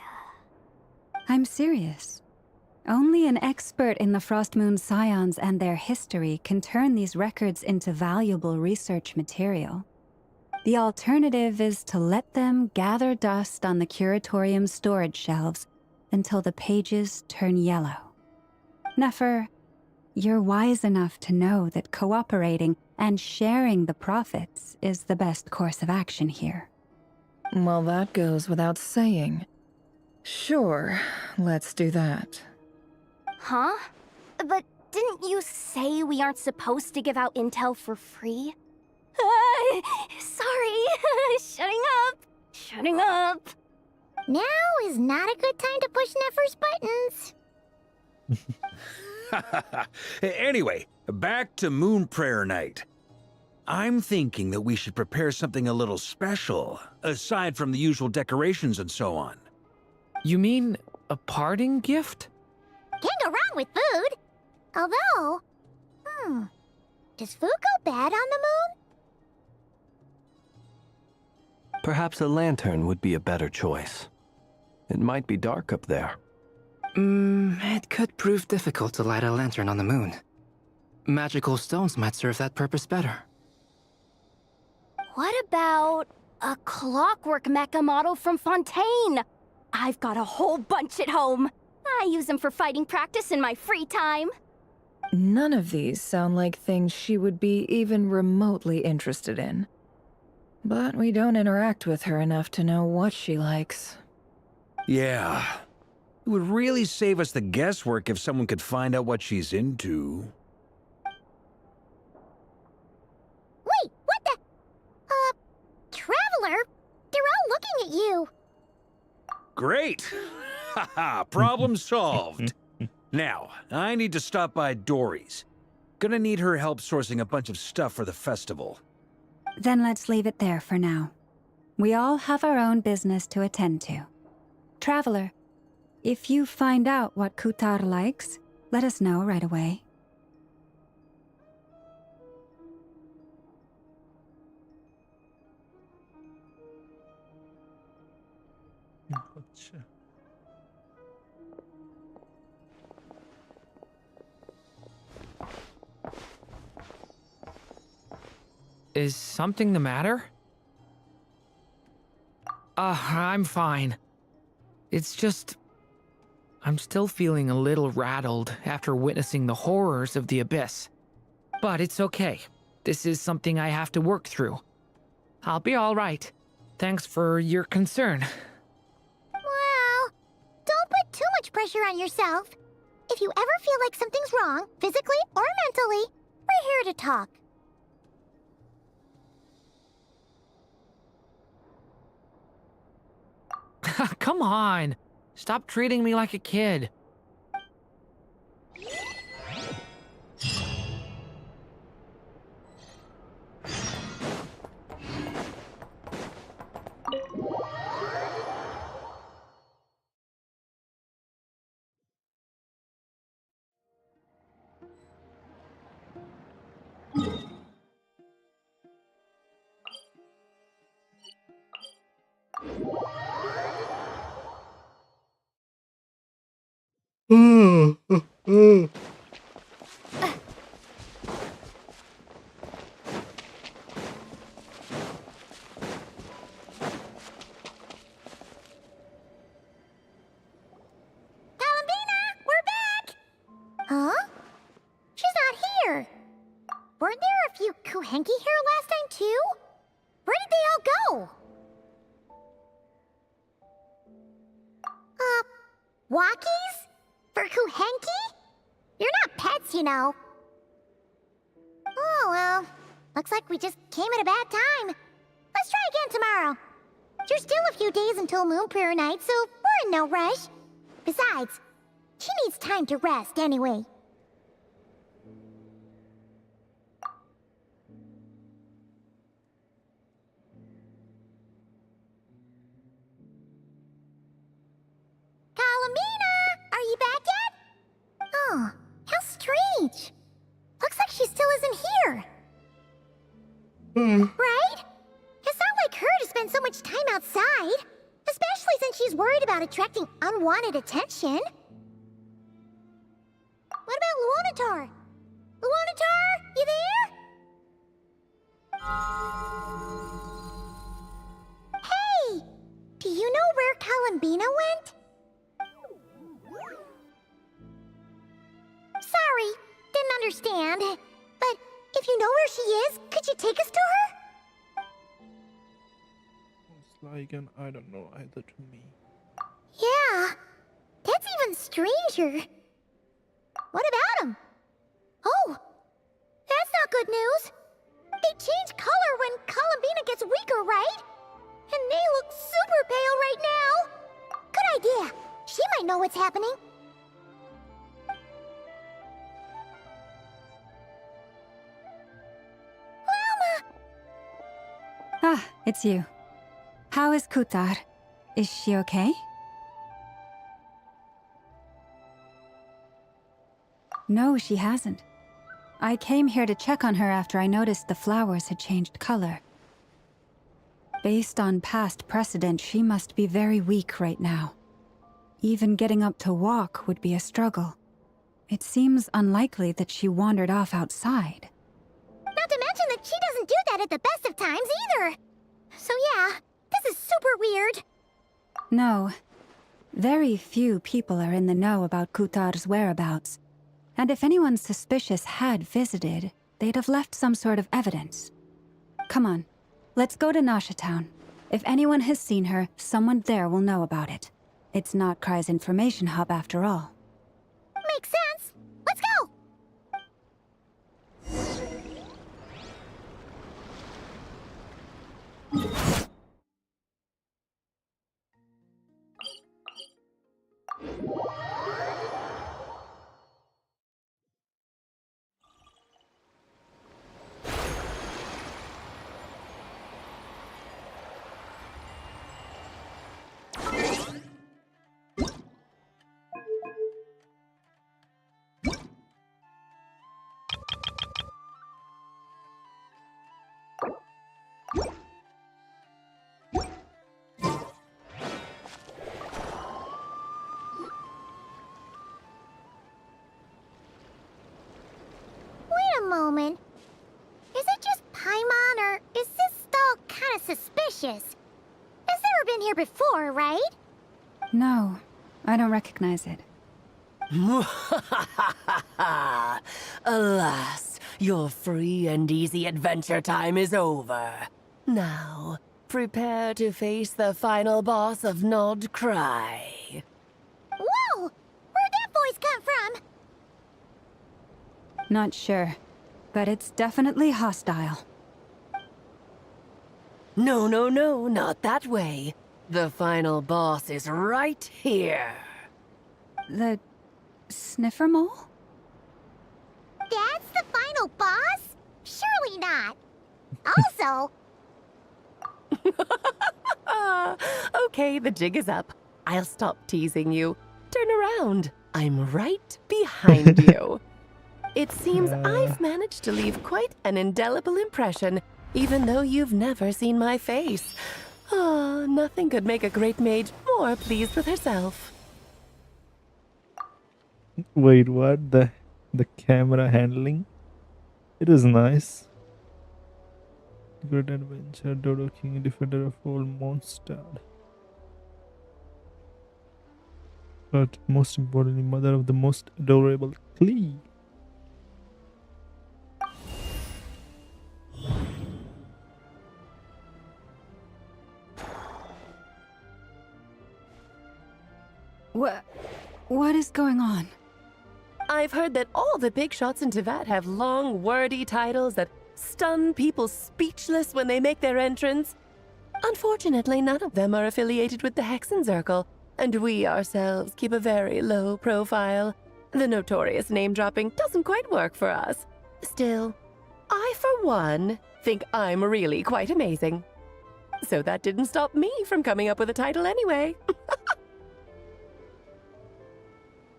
I'm serious. Only an expert in the Frostmoon Scions and their history can turn these records into valuable research material. The alternative is to let them gather dust on the Curatorium's storage shelves until the pages turn yellow. Nefer, you're wise enough to know that cooperating and sharing the profits is the best course of action here. Well, that goes without saying. Sure, let's do that. Huh? But didn't you say we aren't supposed to give out intel for free? Sorry. Shutting up. Now is not a good time to push Nefer's buttons. Anyway, back to Moon Prayer Night. I'm thinking that we should prepare something a little special, aside from the usual decorations and so on. You mean a parting gift? Can't go wrong with food. Although, does food go bad on the moon? Perhaps a lantern would be a better choice. It might be dark up there. It could prove difficult to light a lantern on the moon. Magical stones might serve that purpose better. What about a clockwork mecha model from Fontaine? I've got a whole bunch at home. I use them for fighting practice in my free time. None of these sound like things she would be even remotely interested in. But we don't interact with her enough to know what she likes. Yeah. It would really save us the guesswork if someone could find out what she's into. Wait, what the? Traveler? They're all looking at you. Great! Haha, problem solved. Now, I need to stop by Dory's. Gonna need her help sourcing a bunch of stuff for the festival. Then let's leave it there for now. We all have our own business to attend to. Traveler, if you find out what Kutar likes, let us know right away. Gotcha. Is something the matter? I'm fine. It's just... I'm still feeling a little rattled after witnessing the horrors of the Abyss. But it's okay. This is something I have to work through. I'll be all right. Thanks for your concern. Well, don't put too much pressure on yourself. If you ever feel like something's wrong, physically or mentally, we're here to talk. Come on. Stop treating me like a kid. Huh? She's not here. Weren't there a few Kuhenki here last time, too? Where did they all go? Walkies? For Kuhenki? You're not pets, you know. Oh, well. Looks like we just came at a bad time. Let's try again tomorrow. There's still a few days until Moon Prayer Night, so we're in no rush. Besides, she needs time to rest anyway. Kalamina! Are you back yet? Oh, how strange. Looks like she still isn't here. Right? It's not like her to spend so much time outside. Especially since she's worried about attracting unwanted attention. What about Luonatar? Luonatar, you there? Hey! Do you know where Kalambina went? Sorry, didn't understand. But if you know where she is, could you take us to her? It's like an I don't know either to me. Yeah, that's even stranger. What about him? Oh, that's not good news. They change color when Kalambina gets weaker, right? And they look super pale right now. Good idea. She might know what's happening. Ah, it's you. How is Kutar? Is she okay? No, she hasn't. I came here to check on her after I noticed the flowers had changed color. Based on past precedent, she must be very weak right now. Even getting up to walk would be a struggle. It seems unlikely that she wandered off outside. Not to mention that she doesn't do that at the best of times either. So yeah, this is super weird. No. Very few people are in the know about Kutar's whereabouts. And if anyone suspicious had visited, they'd have left some sort of evidence. Come on, let's go to Nasha Town. If anyone has seen her, someone there will know about it. It's not Cry's information hub after all. Makes sense. Let's go! Wait a moment. Is it just Paimon, or is this stall kind of suspicious? It's never been here before, right? No, I don't recognize it. Alas, your free and easy adventure time is over. Now, prepare to face the final boss of Nod Cry. Whoa! Where'd that voice come from? Not sure, but it's definitely hostile. No, no, no, not that way. The final boss is right here. The sniffer mole? That's the final boss? Surely not. Also, Okay, the jig is up. I'll stop teasing you. Turn around. I'm right behind you. It seems I've managed to leave quite an indelible impression, even though you've never seen my face. Ah, nothing could make a great mage more pleased with herself. Wait, what? The camera handling? It is nice. Great adventure, Dodo King, defender of all Mondstadt. But most importantly, mother of the most adorable Klee. What is going on? I've heard that all the big shots in Teyvat have long, wordy titles that stun people speechless when they make their entrance. Unfortunately, none of them are affiliated with the Hexenzirkel, and we ourselves keep a very low profile. The notorious name-dropping doesn't quite work for us. Still, I, for one, think I'm really quite amazing. So that didn't stop me from coming up with a title anyway.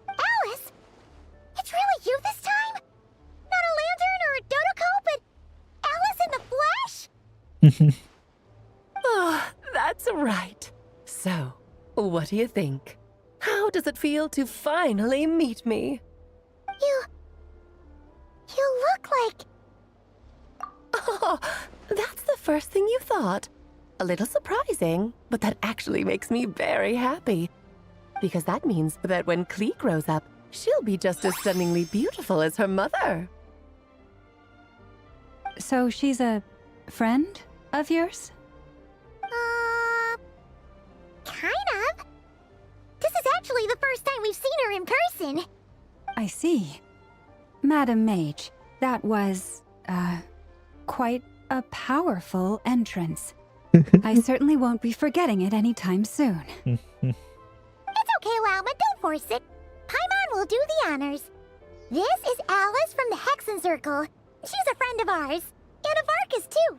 Alice? It's really you this time? Not a lantern or a Dodoko, but Alice in the flesh? Oh, that's right. So, what do you think? How does it feel to finally meet me? You look like... Oh, that's the first thing you thought. A little surprising, but that actually makes me very happy. Because that means that when Klee grows up, she'll be just as stunningly beautiful as her mother. So she's a friend of yours? Kind of. This is actually the first time we've seen her in person. I see. Madam Mage, that was, quite a powerful entrance. I certainly won't be forgetting it anytime soon. It's okay, Lauma, don't force it. Paimon will do the honors. This is Alice from the Hexenzirkel. She's a friend of ours. And of Arcus, too.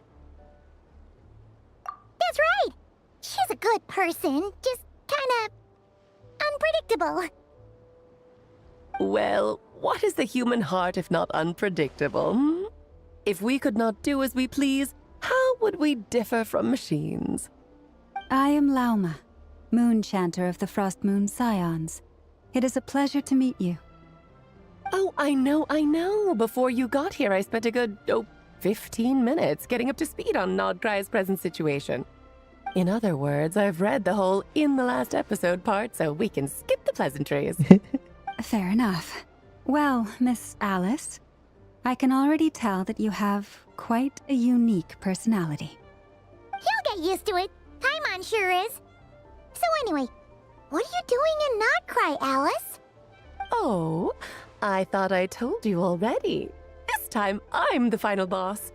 That's right. She's a good person, just kinda... unpredictable. Well, what is the human heart if not unpredictable? Hmm? If we could not do as we please, how would we differ from machines? I am Lauma. Moon Chanter of the Frost Moon Scions. It is a pleasure to meet you. Oh, I know. Before you got here, I spent a good, 15 minutes getting up to speed on Nodcry's present situation. In other words, I've read the whole in the last episode part, so we can skip the pleasantries. Fair enough. Well, Miss Alice, I can already tell that you have quite a unique personality. He'll get used to it. Paimon sure is. So anyway, what are you doing in Nodcry, Alice? Oh, I thought I told you already. This time, I'm the final boss.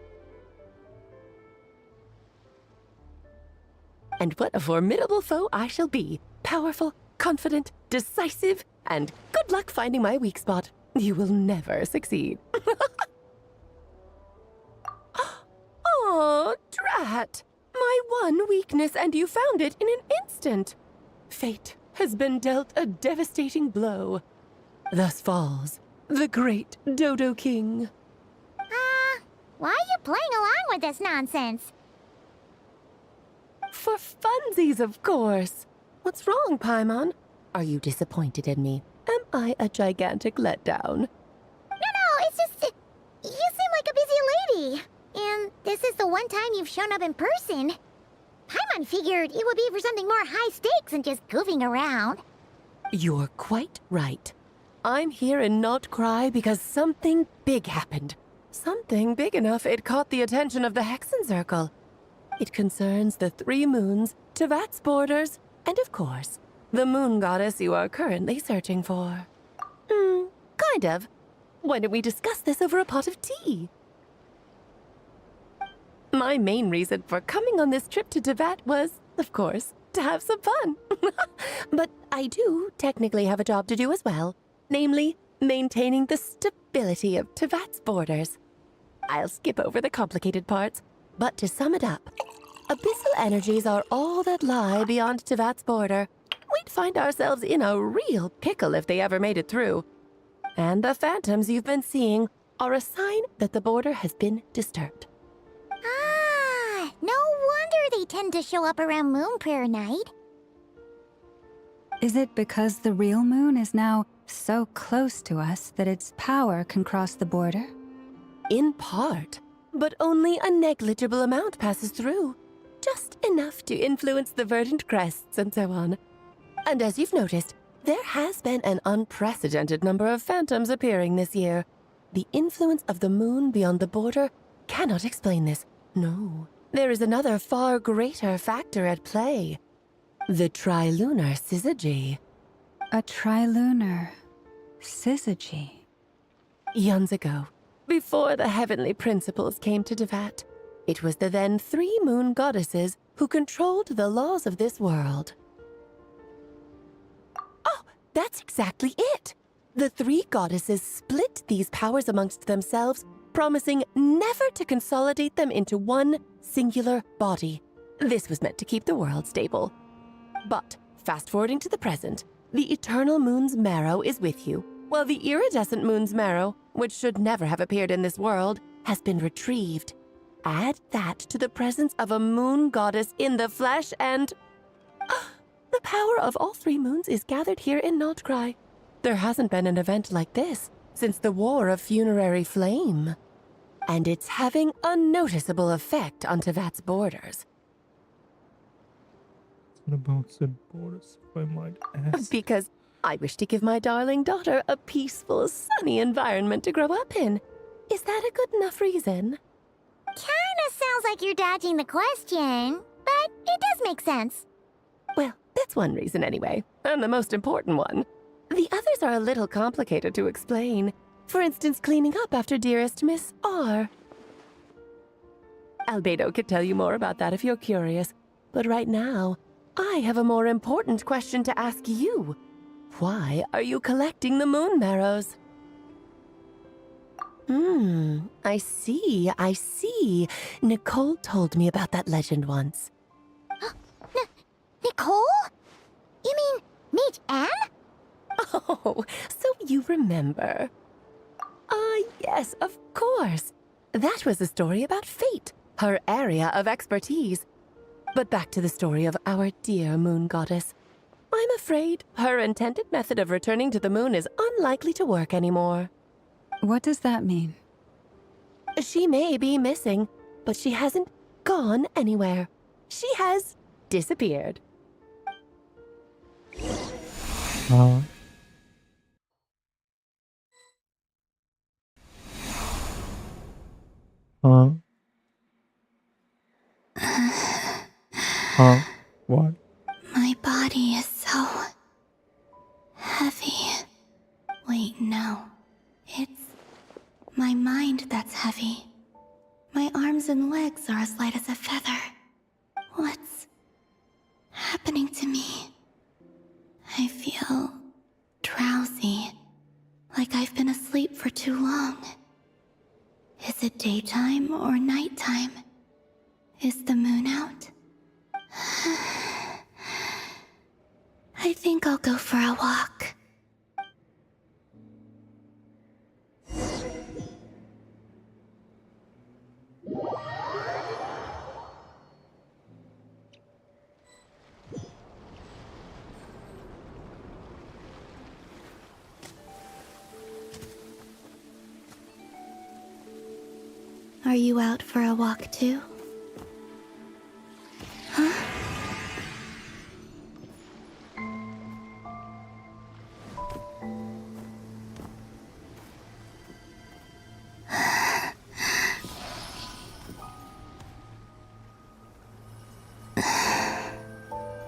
And what a formidable foe I shall be. Powerful, confident, decisive, and good luck finding my weak spot. You will never succeed. Oh, drat! My one weakness, and you found it in an instant. Fate has been dealt a devastating blow. Thus falls the great Dodo King. Why are you playing along with this nonsense? For funsies, of course. What's wrong, Paimon? Are you disappointed in me? Am I a gigantic letdown? No, it's just... you seem like a busy lady. And this is the one time you've shown up in person. Paimon figured it would be for something more high stakes than just goofing around. You're quite right. I'm here in Nodcry because something big happened. Something big enough it caught the attention of the Hexen Circle. It concerns the 3 moons, Tevat's borders, and of course, the moon goddess you are currently searching for. Kind of. Why don't we discuss this over a pot of tea? My main reason for coming on this trip to Tevat was, of course, to have some fun. But I do technically have a job to do as well, namely, maintaining the stability of Tevat's borders. I'll skip over the complicated parts, but to sum it up, abyssal energies are all that lie beyond Tevat's border. We'd find ourselves in a real pickle if they ever made it through. And the phantoms you've been seeing are a sign that the border has been disturbed. No wonder they tend to show up around Moon Prayer Night. Is it because the real moon is now so close to us that its power can cross the border? In part, but only a negligible amount passes through. Just enough to influence the verdant crests and so on. And as you've noticed, there has been an unprecedented number of phantoms appearing this year. The influence of the moon beyond the border cannot explain this. No, there is another far greater factor at play. The trilunar syzygy. A trilunar syzygy. Eons ago, before the heavenly principles came to Tevat, it was the then 3 moon goddesses who controlled the laws of this world. Oh, that's exactly it! The 3 goddesses split these powers amongst themselves, promising never to consolidate them into one singular body. This was meant to keep the world stable. But, fast-forwarding to the present, the eternal moon's marrow is with you, while the iridescent moon's marrow, which should never have appeared in this world, has been retrieved. Add that to the presence of a moon goddess in the flesh and... the power of all 3 moons is gathered here in Nodcry. There hasn't been an event like this since the War of Funerary Flame. And it's having a noticeable effect on Tevat's borders. What about said borders, if I might ask? Because I wish to give my darling daughter a peaceful, sunny environment to grow up in. Is that a good enough reason? Kinda sounds like you're dodging the question, but it does make sense. Well, that's one reason anyway, and the most important one. The others are a little complicated to explain. For instance, cleaning up after dearest Miss R. Albedo could tell you more about that if you're curious, but right now, I have a more important question to ask you. Why are you collecting the moon marrows? I see. Nicole told me about that legend once. Nicole? You mean Mage Anne? Oh, so you remember. Yes, of course. That was a story about fate, her area of expertise. But back to the story of our dear moon goddess. I'm afraid her intended method of returning to the moon is unlikely to work anymore. What does that mean? She may be missing, but she hasn't gone anywhere. She has disappeared. Huh? Huh? Huh? What? My body is so heavy. Wait, no. It's my mind that's heavy. My arms and legs are as light as a feather. What's happening to me? I feel drowsy, like I've been asleep for too long. Is it daytime or nighttime? Is the moon out? I think I'll go for a walk. Are you out for a walk too? Huh?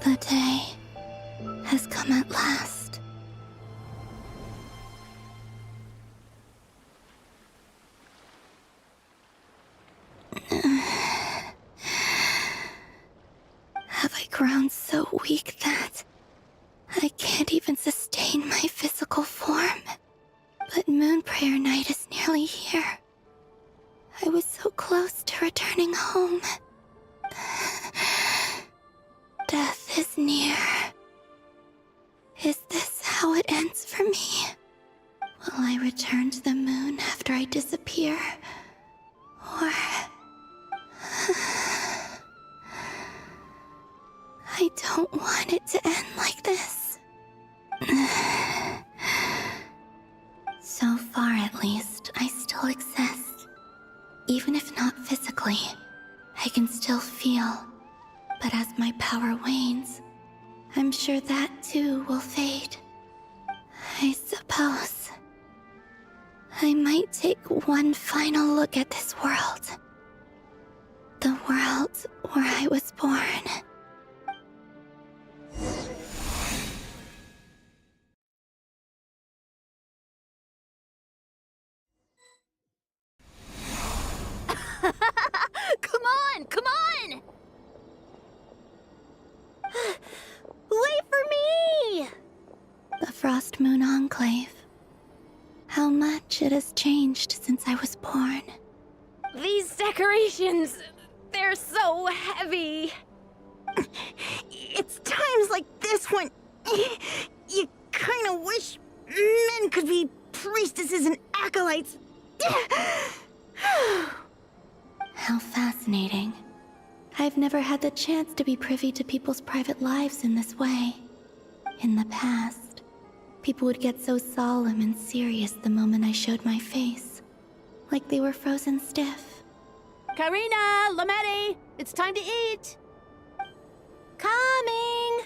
The day has come at last. Have I grown so weak that I can't even sustain my physical form? But Moon Prayer Night is nearly here. I was so close to returning home. Death is near. Is this how it ends for me? Will I return to the moon after I disappear? Or... I don't want it to end like this. So far, at least, I still exist. Even if not physically, I can still feel. But as my power wanes, I'm sure that too will fade. I suppose I might take one final look at this world. The world where I was born. Come on! Come on! Wait for me! The Frost Moon Enclave. How much it has changed since I was born. These decorations, they're so heavy. It's times like this when you kind of wish men could be priestesses and acolytes. How fascinating. I've never had the chance to be privy to people's private lives in this way. In the past, people would get so solemn and serious the moment I showed my face. Like they were frozen stiff. Karina, Lametti, it's time to eat. Coming!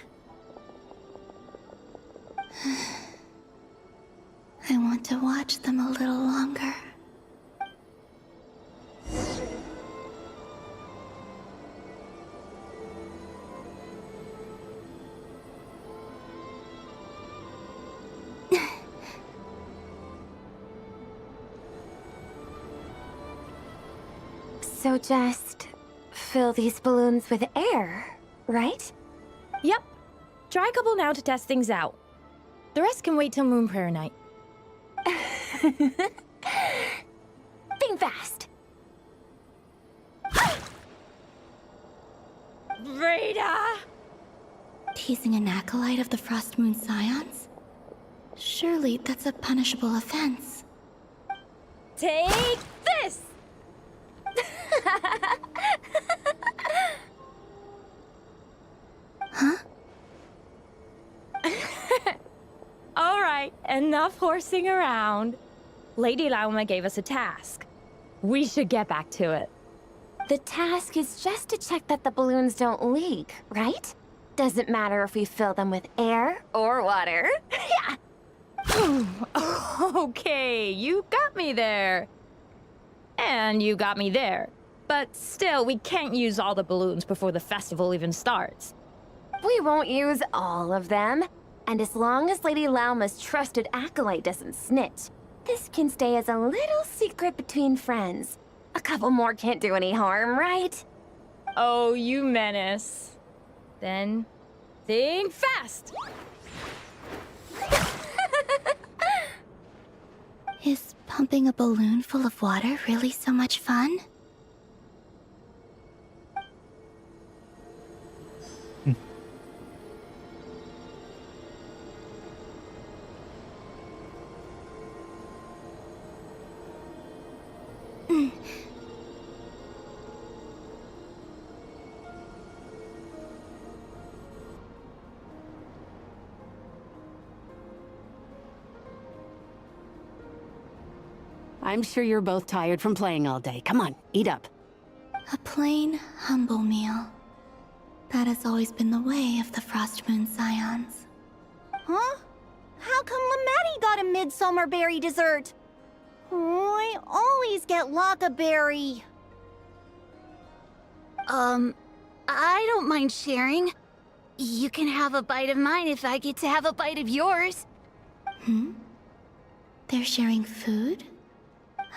I want to watch them a little longer. So just fill these balloons with air, right? Yep. Try a couple now to test things out. The rest can wait till Moon Prayer Night. Think fast. Vreda! Teasing an acolyte of the Frost Moon Scions? Surely that's a punishable offense. Take this! Huh? enough horsing around. Lady Lauma gave us a task. We should get back to it. The task is just to check that the balloons don't leak, right? Doesn't matter if we fill them with air or water. Yeah. Okay, you got me there. And you got me there. But still, we can't use all the balloons before the festival even starts. We won't use all of them. And as long as Lady Lauma's trusted acolyte doesn't snitch, this can stay as a little secret between friends. A couple more can't do any harm, right? Oh, you menace. Then, think fast! Is pumping a balloon full of water really so much fun? I'm sure you're both tired from playing all day. Come on, eat up. A plain, humble meal. That has always been the way of the Frost Moon Scions. Huh? How come Lametti got a midsummer berry dessert? Oh, I always get Lockaberry. I don't mind sharing. You can have a bite of mine if I get to have a bite of yours. They're sharing food?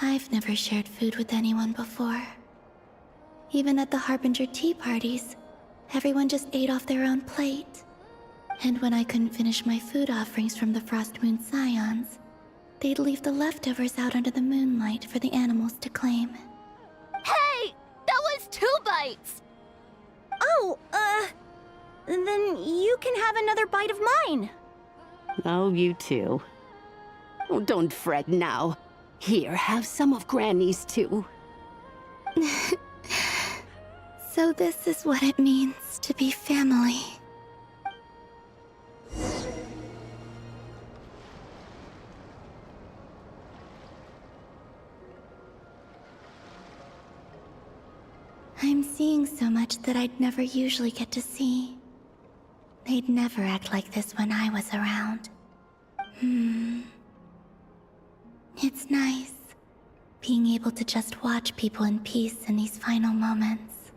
I've never shared food with anyone before. Even at the Harbinger tea parties, everyone just ate off their own plate. And when I couldn't finish my food offerings from the Frost Moon Scions, they'd leave the leftovers out under the moonlight for the animals to claim. Hey! That was 2 bites! Oh, then you can have another bite of mine. Oh, you too. Oh, don't fret now. Here, have some of Granny's too. So this is what it means to be family. I'm seeing so much that I'd never usually get to see. They'd never act like this when I was around. It's nice, being able to just watch people in peace in these final moments.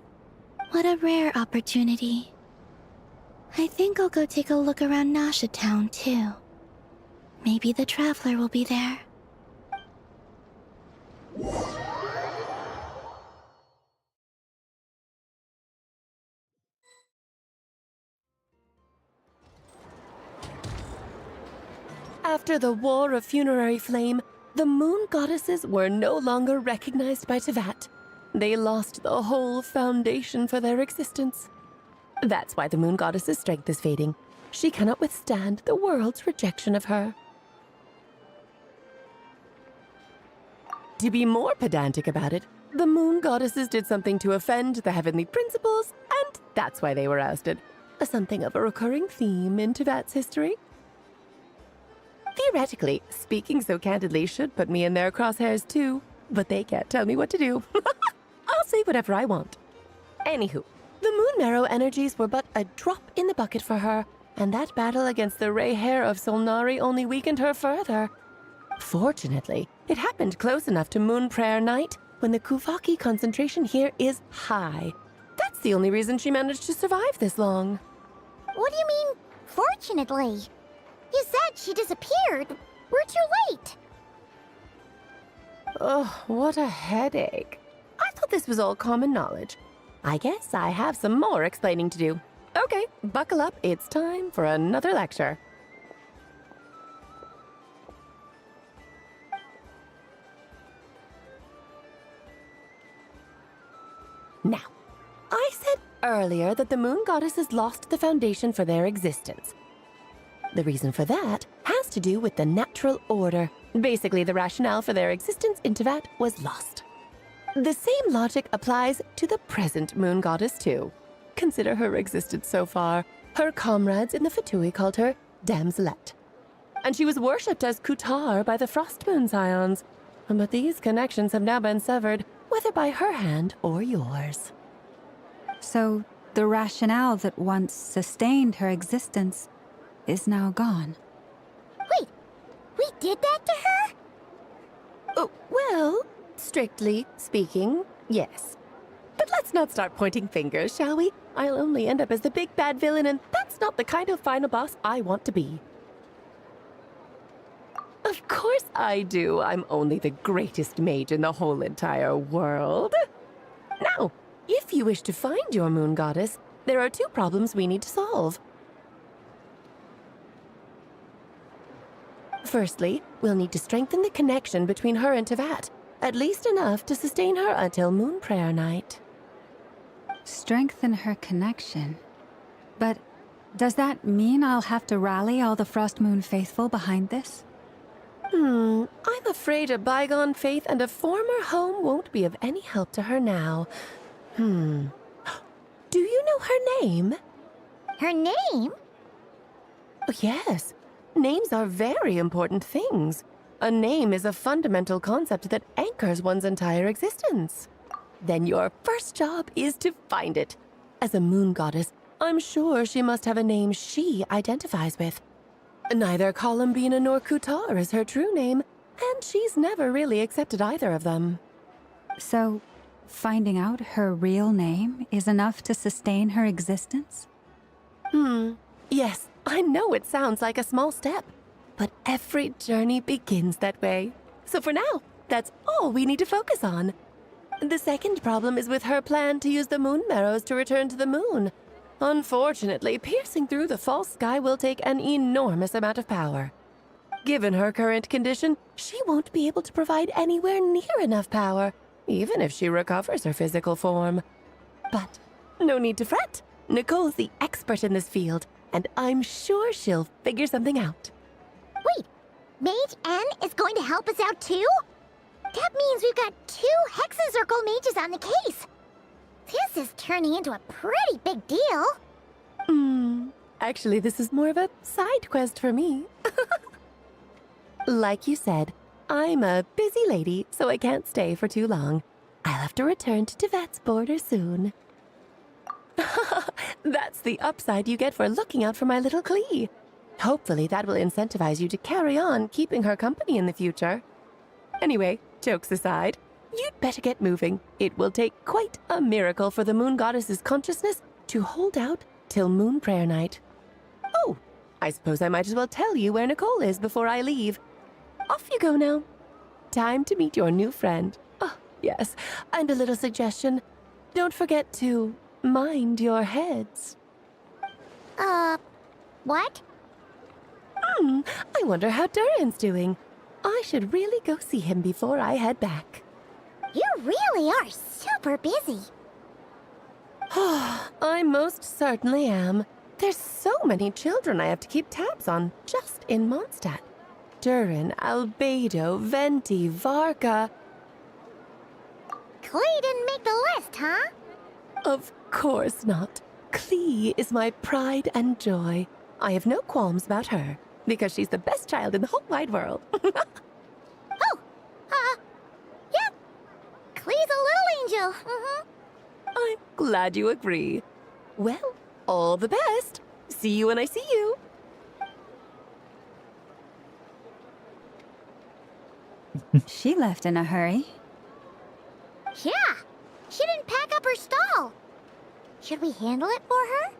What a rare opportunity. I think I'll go take a look around Nasha Town, too. Maybe the Traveler will be there. After the War of Funerary Flame, the Moon Goddesses were no longer recognized by Teyvat. They lost the whole foundation for their existence. That's why the Moon Goddess's strength is fading. She cannot withstand the world's rejection of her. To be more pedantic about it, the Moon Goddesses did something to offend the Heavenly Principles, and that's why they were ousted. Something of a recurring theme in Teyvat's history. Theoretically, speaking so candidly should put me in their crosshairs too, but they can't tell me what to do. I'll say whatever I want. Anywho, the Moon Marrow energies were but a drop in the bucket for her, and that battle against the Ray Hair of Solnari only weakened her further. Fortunately, it happened close enough to Moon Prayer Night when the Kuvaki concentration here is high. That's the only reason she managed to survive this long. What do you mean, fortunately? You said she disappeared. We're too late. Ugh, what a headache. I thought this was all common knowledge. I guess I have some more explaining to do. Okay, buckle up. It's time for another lecture. Now, I said earlier that the Moon Goddesses lost the foundation for their existence. The reason for that has to do with the natural order. Basically, the rationale for their existence in Teyvat was lost. The same logic applies to the present Moon Goddess, too. Consider her existence so far. Her comrades in the Fatui called her Damselette. And she was worshipped as Kutar by the Frostmoon Scions. But these connections have now been severed, whether by her hand or yours. So, the rationale that once sustained her existence is now gone. Wait, we did that to her? Oh, well, strictly speaking, yes. But let's not start pointing fingers, shall we? I'll only end up as the big bad villain, and that's not the kind of final boss I want to be. Of course I do. I'm only the greatest mage in the whole entire world. Now, if you wish to find your moon goddess, there are two problems we need to solve. Firstly, we'll need to strengthen the connection between her and Tevat, at least enough to sustain her until Moon Prayer Night. Strengthen her connection. But does that mean I'll have to rally all the Frostmoon faithful behind this? I'm afraid a bygone faith and a former home won't be of any help to her now. Do you know her name? Her name? Oh, yes. Names are very important things. A name is a fundamental concept that anchors one's entire existence. Then your first job is to find it. As a moon goddess, I'm sure she must have a name she identifies with. Neither Columbina nor Kutar is her true name, and she's never really accepted either of them. So, finding out her real name is enough to sustain her existence? Yes, I know it sounds like a small step, but every journey begins that way. So for now, that's all we need to focus on. The second problem is with her plan to use the moon marrows to return to the moon. Unfortunately, piercing through the false sky will take an enormous amount of power. Given her current condition, she won't be able to provide anywhere near enough power, even if she recovers her physical form. But no need to fret. Nicole's the expert in this field, and I'm sure she'll figure something out. Wait, Mage N is going to help us out too? That means we've got 2 Hexacircle mages on the case. This is turning into a pretty big deal. Actually, this is more of a side quest for me. Like you said, I'm a busy lady, so I can't stay for too long. I'll have to return to Tevat's border soon. That's the upside you get for looking out for my little Klee. Hopefully that will incentivize you to carry on keeping her company in the future. Anyway, jokes aside, you'd better get moving. It will take quite a miracle for the moon goddess's consciousness to hold out till Moon Prayer Night. Oh, I suppose I might as well tell you where Nicole is before I leave. Off you go now. Time to meet your new friend. Oh, yes, and a little suggestion. Don't forget to mind your heads. What? I wonder how Durin's doing. I should really go see him before I head back. You really are super busy. I most certainly am. There's so many children I have to keep tabs on just in Mondstadt. Durin, Albedo, Venti, Varka. Klee didn't make the list, huh? Of course not. Klee is my pride and joy. I have no qualms about her, because she's the best child in the whole wide world. Yep. Klee's a little angel. I'm glad you agree. Well, all the best. See you when I see you. She left in a hurry. Yeah, she didn't pack up her stall. Should we handle it for her?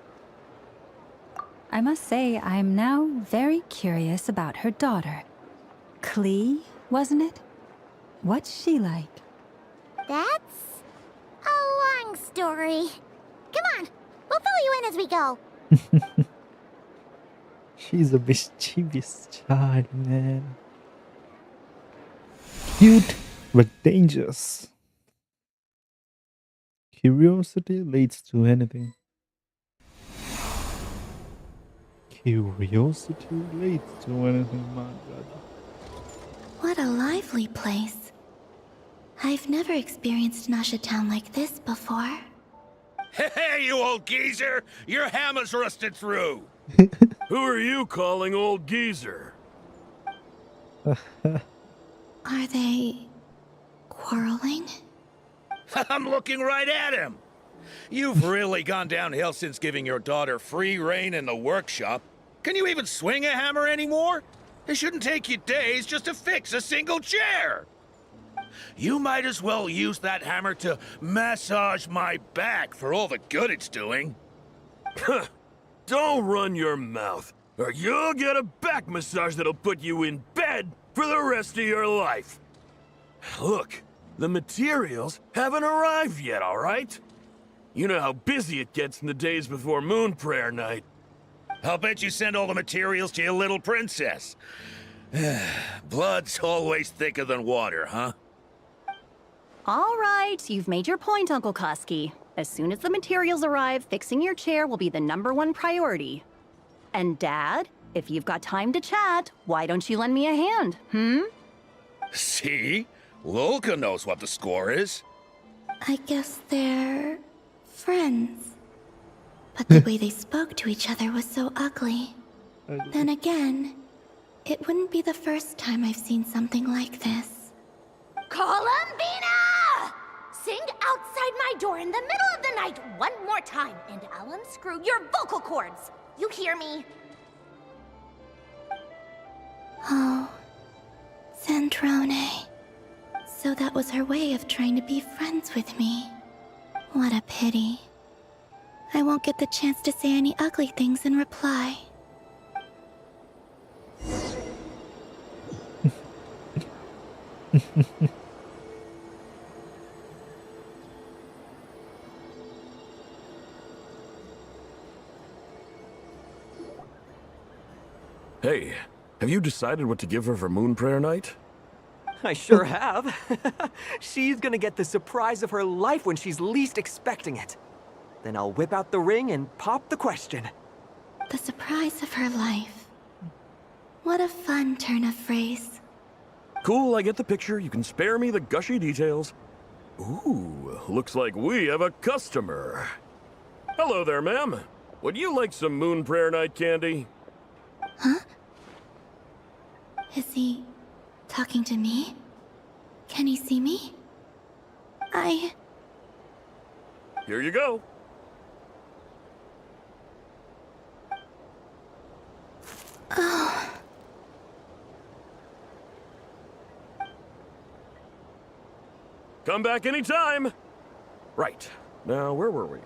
I must say, I'm now very curious about her daughter. Klee, wasn't it? What's she like? That's a long story. Come on, we'll fill you in as we go. She's a mischievous child, man. Cute, but dangerous. Curiosity leads to anything. Curiosity leads to anything, my God. What a lively place. I've never experienced Nasha Town like this before. Hey, you old geezer! Your ham is rusted through! Who are you calling old geezer? Are they quarreling? I'm looking right at him. You've really gone downhill since giving your daughter free rein in the workshop. Can you even swing a hammer anymore? It shouldn't take you days just to fix a single chair. You might as well use that hammer to massage my back for all the good it's doing. Don't run your mouth, or you'll get a back massage that'll put you in bed for the rest of your life. Look, the materials haven't arrived yet, all right? You know how busy it gets in the days before Moon Prayer Night. I'll bet you send all the materials to your little princess. Blood's always thicker than water, huh? All right, you've made your point, Uncle Koski. As soon as the materials arrive, fixing your chair will be the #1 priority. And Dad, if you've got time to chat, why don't you lend me a hand, See? Lolka knows what the score is. I guess they're friends. But the way they spoke to each other was so ugly. Then again, it wouldn't be the first time I've seen something like this. Columbina! Sing outside my door in the middle of the night one more time, and I'll unscrew your vocal cords. You hear me? Oh, Sandrone. So that was her way of trying to be friends with me. What a pity. I won't get the chance to say any ugly things in reply. Hey, have you decided what to give her for Moon Prayer Night? I sure have. She's gonna get the surprise of her life when she's least expecting it. Then I'll whip out the ring and pop the question. The surprise of her life. What a fun turn of phrase. Cool, I get the picture. You can spare me the gushy details. Ooh, looks like we have a customer. Hello there, ma'am. Would you like some Moon Prayer Night candy? Huh? Is he talking to me? Can he see me? Here you go. Oh. Come back anytime. Right. Now, where were we?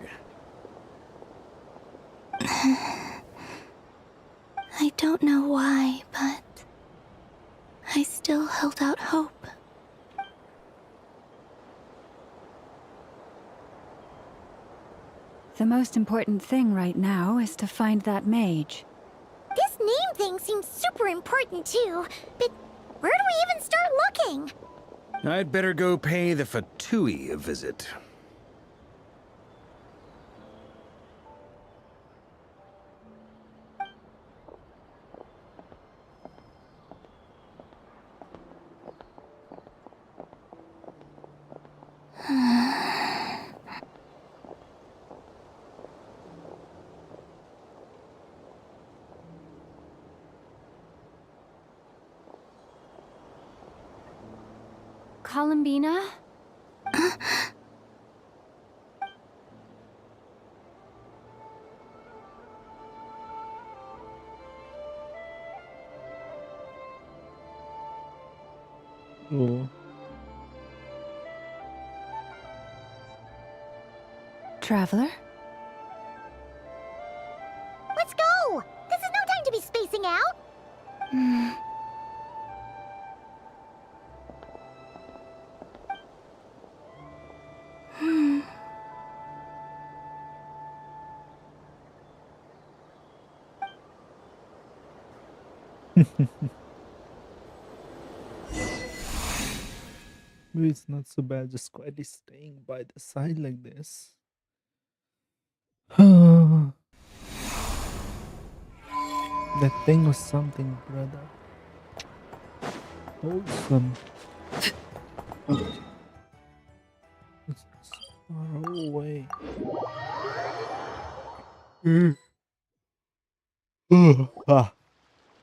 I don't know why, but I still held out hope. The most important thing right now is to find that mage. This name thing seems super important too, but where do we even start looking? I'd better go pay the Fatui a visit. Columbina? Oh. Traveler? Let's go! This is no time to be spacing out! Maybe it's not so bad just quietly staying by the side like this. That thing was something, brother. Wholesome. It's far away.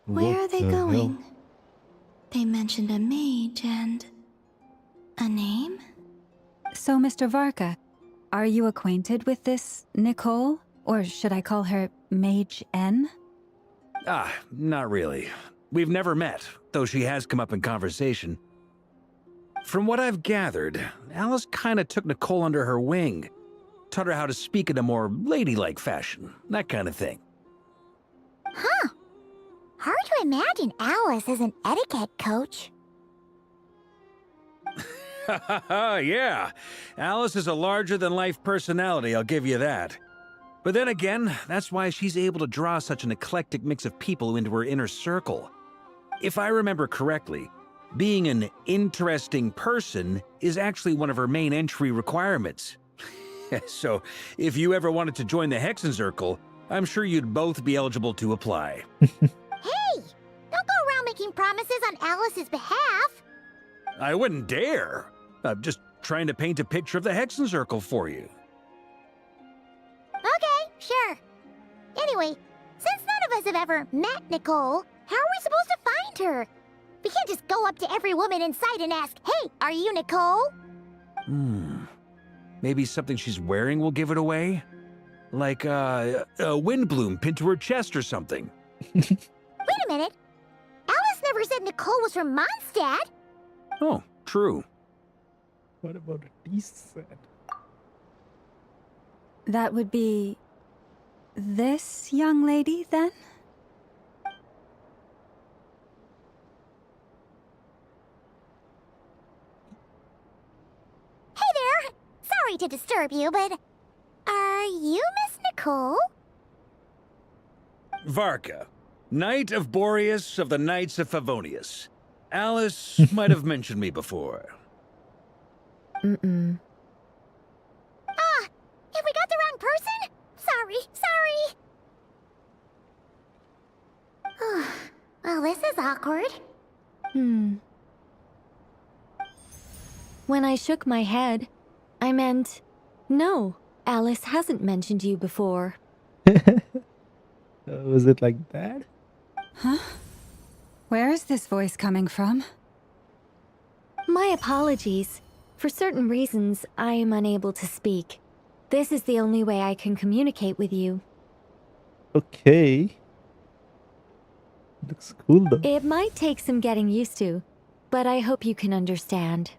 Where are they going? They mentioned a mage and a name? So, Mr. Varka, are you acquainted with this Nicole? Or should I call her Mage N? Not really. We've never met, though she has come up in conversation. From what I've gathered, Alice kinda took Nicole under her wing. Taught her how to speak in a more ladylike fashion, that kind of thing. Huh. Hard to imagine Alice as an etiquette coach. Yeah, Alice is a larger-than-life personality, I'll give you that. But then again, that's why she's able to draw such an eclectic mix of people into her inner circle. If I remember correctly, being an interesting person is actually one of her main entry requirements. So, if you ever wanted to join the Hexenzirkel, I'm sure you'd both be eligible to apply. Hey! Don't go around making promises on Alice's behalf. I wouldn't dare. I'm just trying to paint a picture of the Hexenzirkel for you. Okay, sure. Anyway, since none of us have ever met Nicole, how are we supposed to find her? We can't just go up to every woman in sight and ask, "Hey, are you Nicole?" Maybe something she's wearing will give it away? Like a windbloom pinned to her chest or something. Wait a minute. Alice never said Nicole was from Mondstadt. Oh, true. What about a D-set? That would be... this young lady, then? Hey there! Sorry to disturb you, but... are you Miss Nicole? Varka, Knight of Boreas of the Knights of Favonius. Alice might have mentioned me before. Mm-mm. Have we got the wrong person? Sorry. Well, this is awkward. When I shook my head, I meant, no, Alice hasn't mentioned you before. Was it like that? Huh? Where is this voice coming from? My apologies. For certain reasons, I am unable to speak. This is the only way I can communicate with you. Okay. Looks cool though. It might take some getting used to, but I hope you can understand.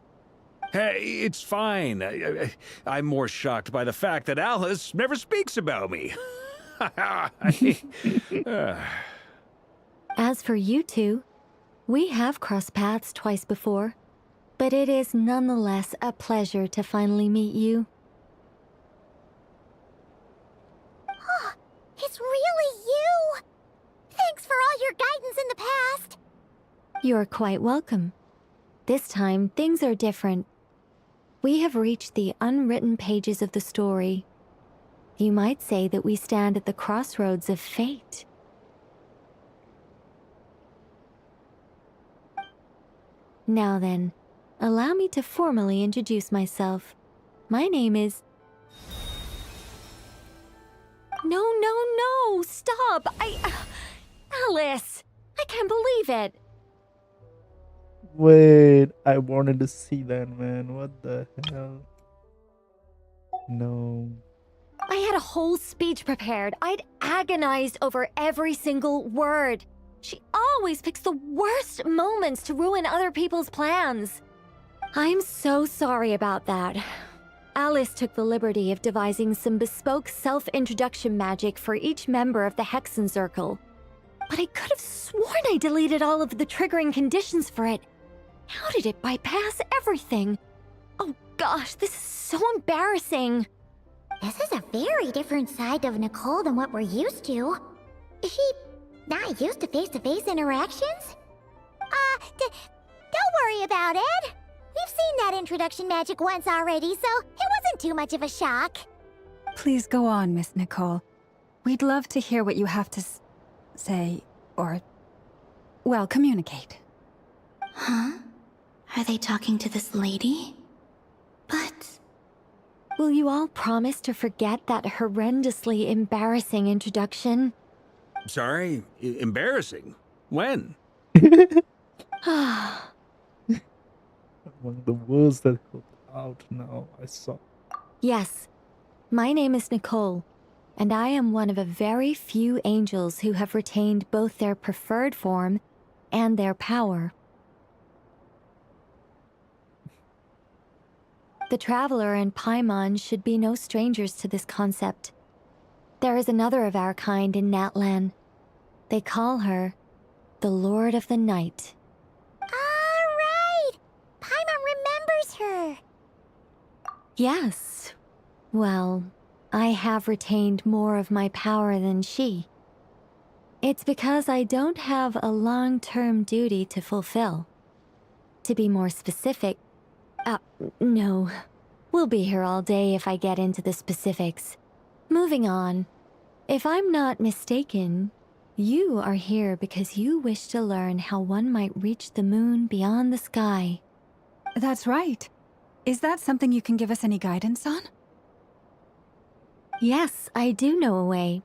Hey, it's fine. I'm more shocked by the fact that Alice never speaks about me. As for you two, we have crossed paths twice before, but it is nonetheless a pleasure to finally meet you. It's really you! Thanks for all your guidance in the past. You're quite welcome. This time, things are different. We have reached the unwritten pages of the story. You might say that we stand at the crossroads of fate. Now then, allow me to formally introduce myself. My name is... No, stop! Alice! I can't believe it! Wait, I wanted to see that, man. What the hell? No. I had a whole speech prepared. I'd agonized over every single word. She always picks the worst moments to ruin other people's plans. I'm so sorry about that. Alice took the liberty of devising some bespoke self-introduction magic for each member of the Hexenzirkel. But I could have sworn I deleted all of the triggering conditions for it. How did it bypass everything? Oh gosh, this is so embarrassing. This is a very different side of Nicole than what we're used to. Is she not used to face-to-face interactions? Don't worry about it. We've seen that introduction magic once already, so it wasn't too much of a shock. Please go on, Miss Nicole. We'd love to hear what you have to say, or, well, communicate. Huh? Are they talking to this lady? But... will you all promise to forget that horrendously embarrassing introduction? Sorry, embarrassing. When? Among the words that got out now, I saw. Yes, my name is Nicole, and I am one of a very few angels who have retained both their preferred form and their power. The Traveler and Paimon should be no strangers to this concept. There is another of our kind in Natlan. They call her the Lord of the Night. Alright! Paimon remembers her! Yes. Well, I have retained more of my power than she. It's because I don't have a long-term duty to fulfill. To be more specific, no. We'll be here all day if I get into the specifics. Moving on. If I'm not mistaken, you are here because you wish to learn how one might reach the moon beyond the sky. That's right. Is that something you can give us any guidance on? Yes, I do know a way.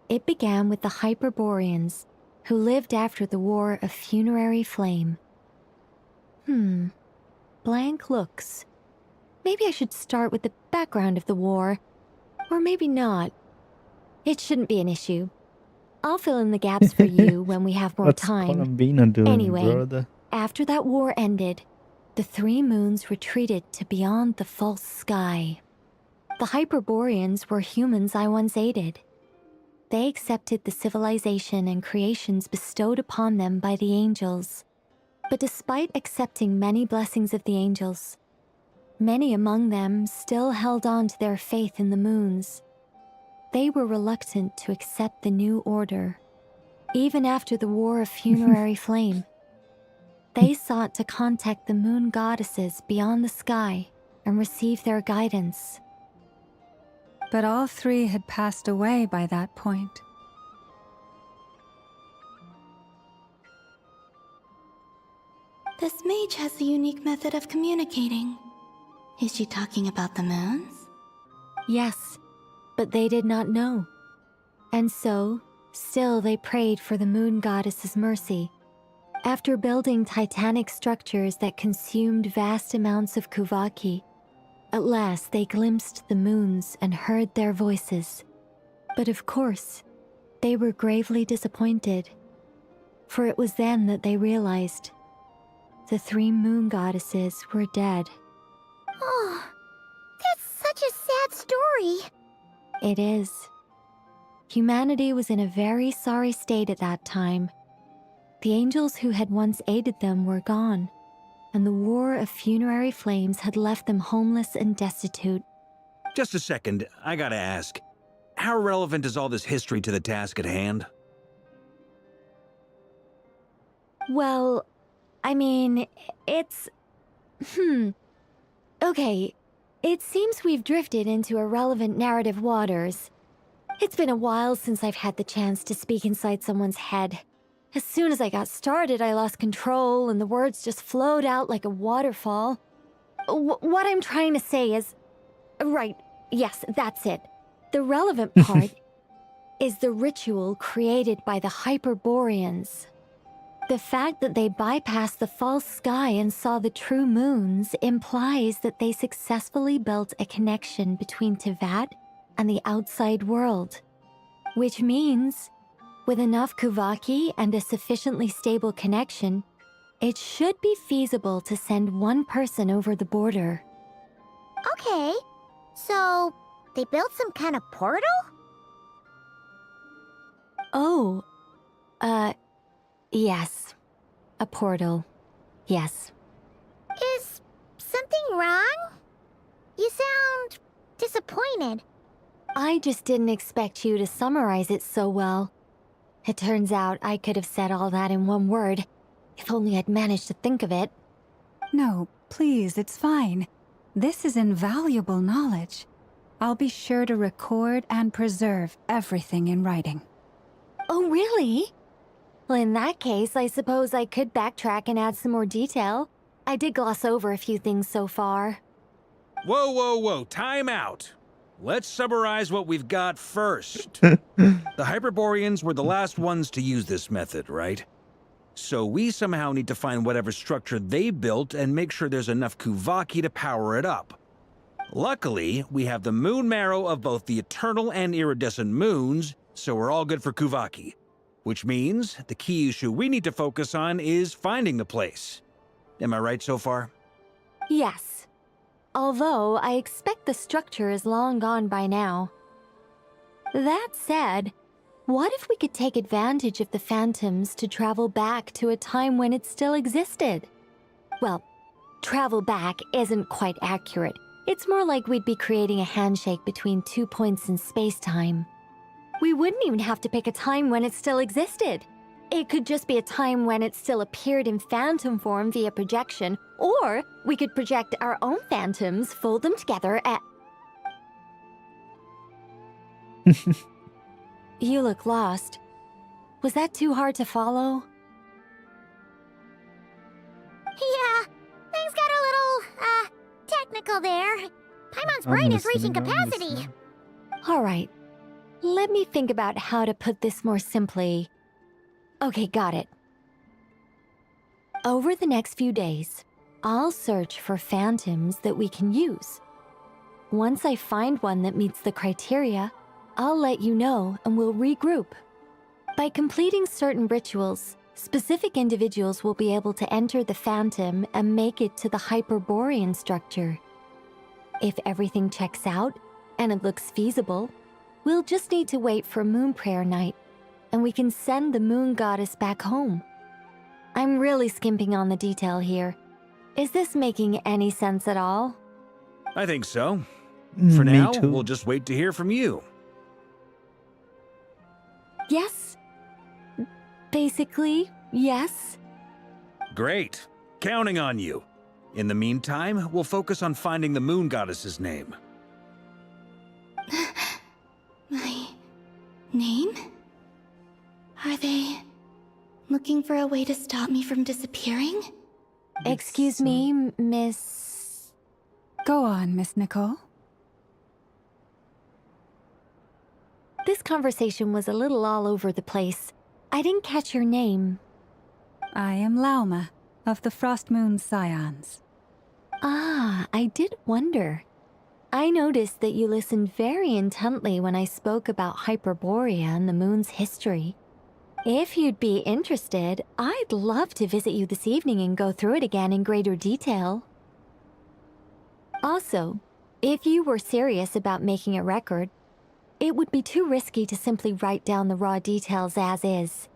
It began with the Hyperboreans, who lived after the War of Funerary Flame. Blank looks. Maybe I should start with the background of the war. Or maybe not. It shouldn't be an issue. I'll fill in the gaps for you when we have more What's time. Columbina doing, Anyway, brother? after that war ended, the three moons retreated to beyond the false sky. The Hyperboreans were humans I once aided. They accepted the civilization and creations bestowed upon them by the angels. But despite accepting many blessings of the angels, many among them still held on to their faith in the moons. They were reluctant to accept the new order. Even after the War of Funerary Flame, they sought to contact the moon goddesses beyond the sky and receive their guidance. But all three had passed away by that point. This mage has a unique method of communicating. Is she talking about the moons? Yes, but they did not know. And so, still they prayed for the moon goddess's mercy. After building titanic structures that consumed vast amounts of Kuvaki, at last they glimpsed the moons and heard their voices. But of course, they were gravely disappointed. For it was then that they realized the three moon goddesses were dead. Oh, that's such a sad story. It is. Humanity was in a very sorry state at that time. The angels who had once aided them were gone, and the War of Funerary Flames had left them homeless and destitute. Just a second, I gotta ask. How relevant is all this history to the task at hand? Well, I mean, it's... Okay, it seems we've drifted into irrelevant narrative waters. It's been a while since I've had the chance to speak inside someone's head. As soon as I got started, I lost control and the words just flowed out like a waterfall. What I'm trying to say is... Right, yes, that's it. The relevant part is the ritual created by the Hyperboreans. The fact that they bypassed the false sky and saw the true moons implies that they successfully built a connection between Teyvat and the outside world. Which means, with enough Kuvaki and a sufficiently stable connection, it should be feasible to send one person over the border. Okay, so they built some kind of portal? Oh, yes. A portal. Yes. Is something wrong? You sound disappointed. I just didn't expect you to summarize it so well. It turns out I could have said all that in one word, if only I'd managed to think of it. No, please, it's fine. This is invaluable knowledge. I'll be sure to record and preserve everything in writing. Oh, really? Well, in that case, I suppose I could backtrack and add some more detail. I did gloss over a few things so far. Whoa, whoa, whoa, time out. Let's summarize what we've got first. The Hyperboreans were the last ones to use this method, right? So we somehow need to find whatever structure they built and make sure there's enough Kuvaki to power it up. Luckily, we have the moon marrow of both the eternal and iridescent moons, so we're all good for Kuvaki. Which means the key issue we need to focus on is finding the place. Am I right so far? Yes. Although I expect the structure is long gone by now. That said, what if we could take advantage of the phantoms to travel back to a time when it still existed? Well, travel back isn't quite accurate. It's more like we'd be creating a handshake between 2 points in space-time. We wouldn't even have to pick a time when it still existed. It could just be a time when it still appeared in phantom form via projection, or we could project our own phantoms, fold them together, and... You look lost. Was that too hard to follow? Yeah, things got a little, technical there. Paimon's brain is reaching capacity. All right. Let me think about how to put this more simply. Okay, got it. Over the next few days, I'll search for phantoms that we can use. Once I find one that meets the criteria, I'll let you know and we'll regroup. By completing certain rituals, specific individuals will be able to enter the phantom and make it to the Hyperborean structure. If everything checks out and it looks feasible, we'll just need to wait for Moon Prayer Night, and we can send the Moon Goddess back home. I'm really skimping on the detail here. Is this making any sense at all? I think so. For now, we'll just wait to hear from you. Yes. Basically, yes. Great. Counting on you. In the meantime, we'll focus on finding the Moon Goddess's name. My name? Are they looking for a way to stop me from disappearing? Excuse me, Miss... Go on, Miss Nicole. This conversation was a little all over the place. I didn't catch your name. I am Lauma, of the Frost Moon Scions. Ah, I did wonder. I noticed that you listened very intently when I spoke about Hyperborea and the moon's history. If you'd be interested, I'd love to visit you this evening and go through it again in greater detail. Also, if you were serious about making a record, it would be too risky to simply write down the raw details as is.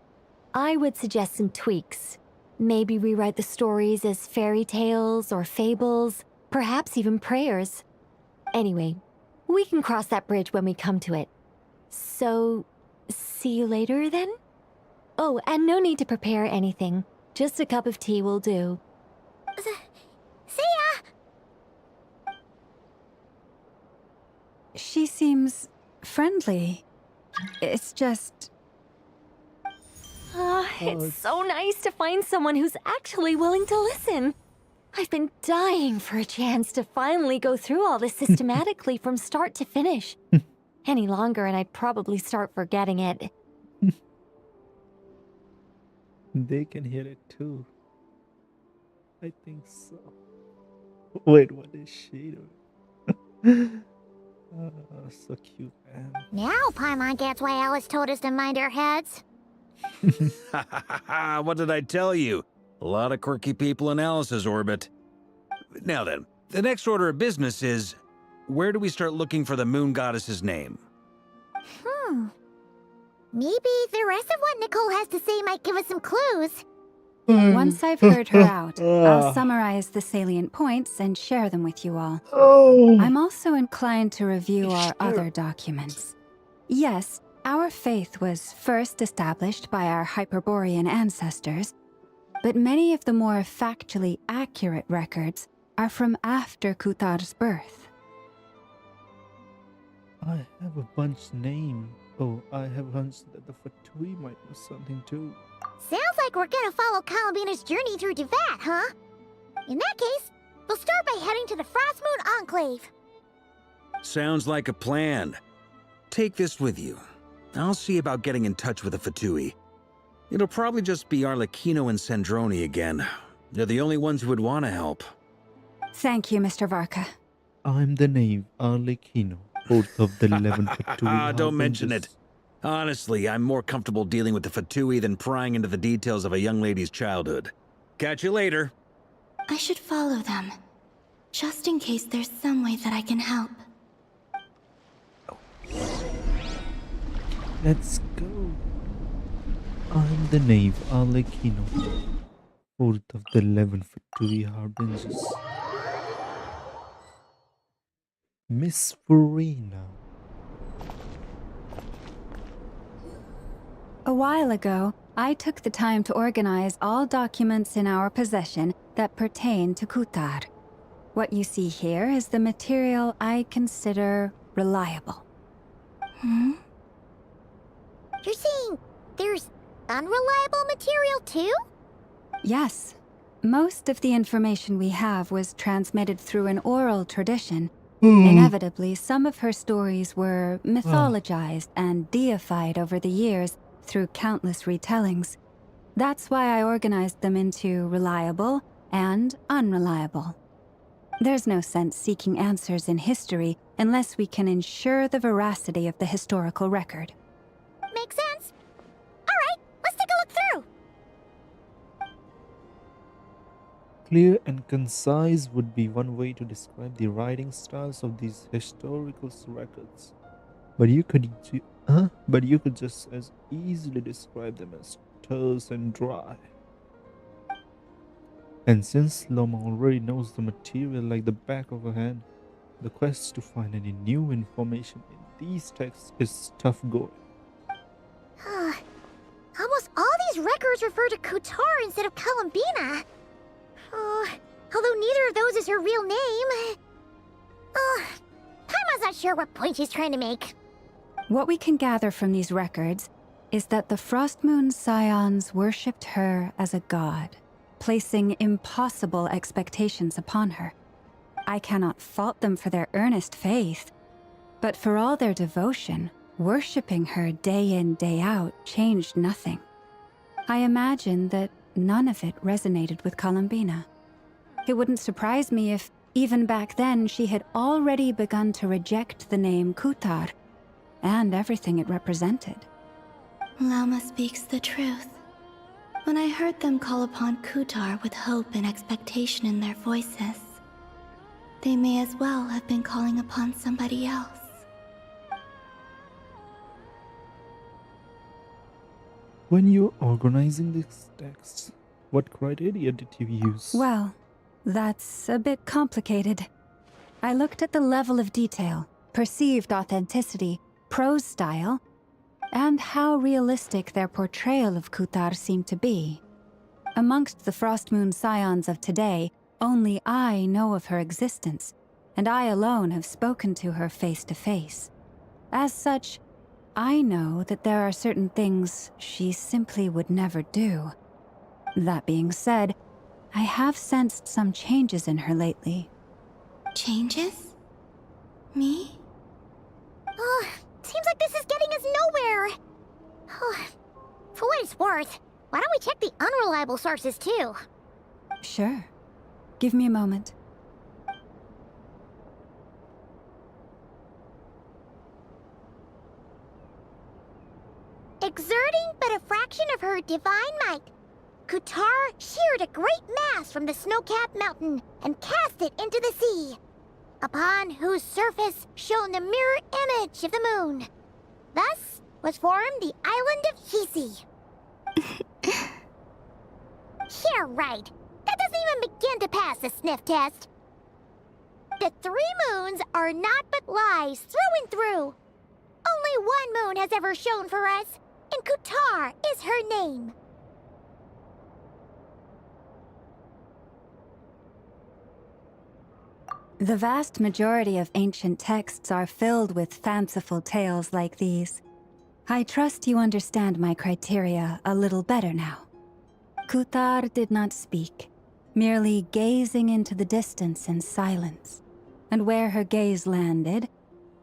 I would suggest some tweaks. Maybe rewrite the stories as fairy tales or fables, perhaps even prayers. Anyway, we can cross that bridge when we come to it. So, see you later then? Oh, and no need to prepare anything. Just a cup of tea will do. See ya! She seems friendly. It's just... It's so nice to find someone who's actually willing to listen. I've been dying for a chance to finally go through all this systematically from start to finish. Any longer and I'd probably start forgetting it. They can hear it too. I think so. Wait, what is she doing? So cute, man. Now Paimon gets why Alice told us to mind our heads. What did I tell you? A lot of quirky people in Alice's orbit. Now then, the next order of business is, where do we start looking for the Moon Goddess's name? Maybe the rest of what Nicole has to say might give us some clues. Once I've heard her out, I'll summarize the salient points and share them with you all. I'm also inclined to review our other documents. Yes, our faith was first established by our Hyperborean ancestors, but many of the more factually accurate records are from after Kutar's birth. I have a bunch name. Oh, I have a hunch that the Fatui might know something too. Sounds like we're gonna follow Columbina's journey through Devat, huh? In that case, we'll start by heading to the Frost Moon Enclave. Sounds like a plan. Take this with you. I'll see about getting in touch with the Fatui. It'll probably just be Arlecchino and Sandroni again. They're the only ones who would want to help. Thank you, Mr. Varka. I'm the knave, Arlecchino, fourth of the 11 Fatui Don't mention it. harbingers. Honestly, I'm more comfortable dealing with the Fatui than prying into the details of a young lady's childhood. Catch you later. I should follow them, just in case there's some way that I can help. Let's go. I'm the knave, Arlecchino, fourth of the 11 Fatui harbingers. Miss Farina. A while ago, I took the time to organize all documents in our possession that pertain to Kutar. What you see here is the material I consider reliable. You're saying there's unreliable material too? Yes. Most of the information we have was transmitted through an oral tradition. Inevitably, some of her stories were mythologized and deified over the years through countless retellings. That's why I organized them into reliable and unreliable. There's no sense seeking answers in history unless we can ensure the veracity of the historical record. Makes sense. Alright, let's take a look through. Clear and concise would be one way to describe the writing styles of these historical records. But you could just as easily describe them as terse and dry. And since Loma already knows the material like the back of her hand, the quest to find any new information in these texts is tough going. Almost all these records refer to Kutar instead of Columbina. Although neither of those is her real name. Paimon's not sure what point she's trying to make. What we can gather from these records is that the Frost Moon Scions worshipped her as a god, placing impossible expectations upon her. I cannot fault them for their earnest faith, but for all their devotion, worshipping her day in, day out changed nothing. I imagine that none of it resonated with Columbina. It wouldn't surprise me if, even back then, she had already begun to reject the name Kutar and everything it represented. Lama speaks the truth. When I heard them call upon Kutar with hope and expectation in their voices, they may as well have been calling upon somebody else. When you're organizing these texts, what criteria did you use? Well, that's a bit complicated. I looked at the level of detail, perceived authenticity, prose style, and how realistic their portrayal of Kutar seemed to be. Amongst the Frost Moon Scions of today, only I know of her existence, and I alone have spoken to her face to face. As such, I know that there are certain things she simply would never do. That being said, I have sensed some changes in her lately. Changes? Me? Seems like this is getting us nowhere. For what it's worth, why don't we check the unreliable sources too? Sure. Give me a moment. Exerting but a fraction of her divine might, Kutar sheared a great mass from the snow-capped mountain and cast it into the sea, upon whose surface shone the mirror image of the moon. Thus was formed the island of Hisi. Yeah, right. That doesn't even begin to pass the sniff test. The 3 moons are not but lies through and through. Only one moon has ever shone for us, and Kutar is her name. The vast majority of ancient texts are filled with fanciful tales like these. I trust you understand my criteria a little better now. Kutar did not speak, merely gazing into the distance in silence. And where her gaze landed,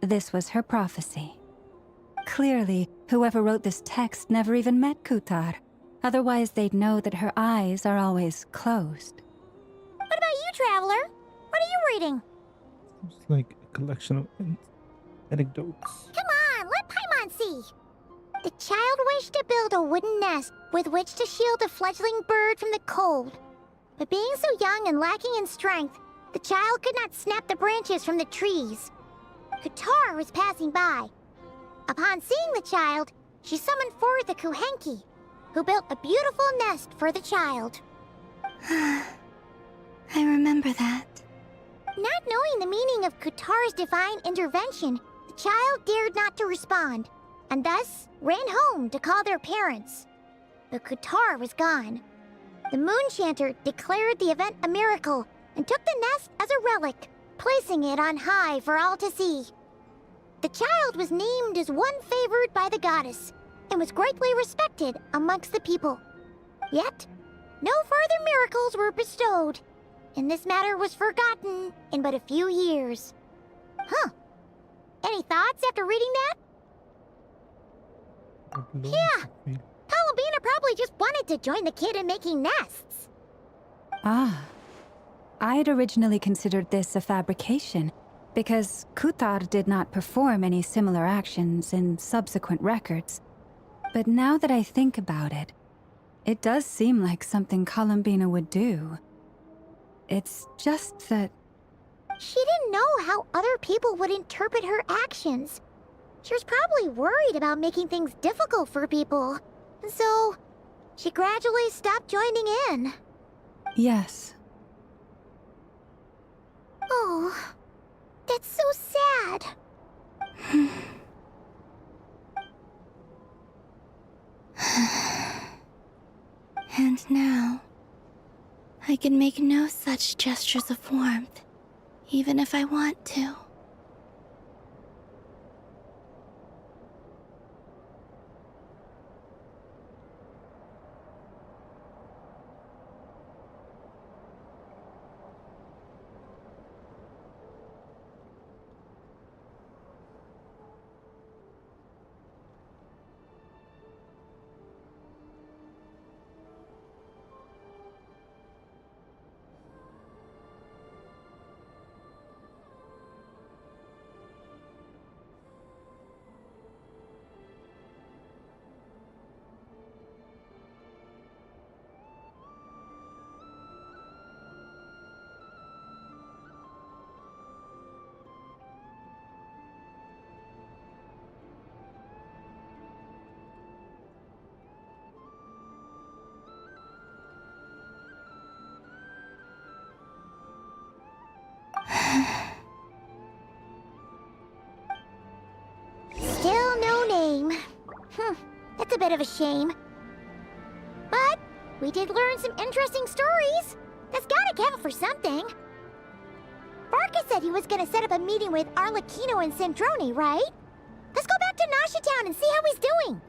this was her prophecy. Clearly, whoever wrote this text never even met Kutar, Otherwise, they'd know that her eyes are always closed. What about you, Traveler? What are you reading? It's like a collection of anecdotes. Come on, let Paimon see. The child wished to build a wooden nest with which to shield a fledgling bird from the cold. But being so young and lacking in strength, the child could not snap the branches from the trees. Kutar was passing by. Upon seeing the child, she summoned forth the Kuhenki, who built a beautiful nest for the child. I remember that. Not knowing the meaning of Kutar's divine intervention, the child dared not to respond, and thus ran home to call their parents. But Kutar was gone. The Moon Chanter declared the event a miracle and took the nest as a relic, placing it on high for all to see. The child was named as one favored by the goddess and was greatly respected amongst the people. Yet, no further miracles were bestowed, and this matter was forgotten in but a few years. Huh. Any thoughts after reading that? Yeah. Columbina probably just wanted to join the kid in making nests. Ah. I'd originally considered this a fabrication, because Kutar did not perform any similar actions in subsequent records. But now that I think about it, it does seem like something Columbina would do. It's just that... She didn't know how other people would interpret her actions. She was probably worried about making things difficult for people. And so, she gradually stopped joining in. Yes. Oh, that's so sad. And now, I can make no such gestures of warmth, even if I want to. Still no name. That's a bit of a shame. But we did learn some interesting stories. That's gotta count for something. Barca said he was gonna set up a meeting with Arlecchino and Centrone, right? Let's go back to Nasha Town and see how he's doing.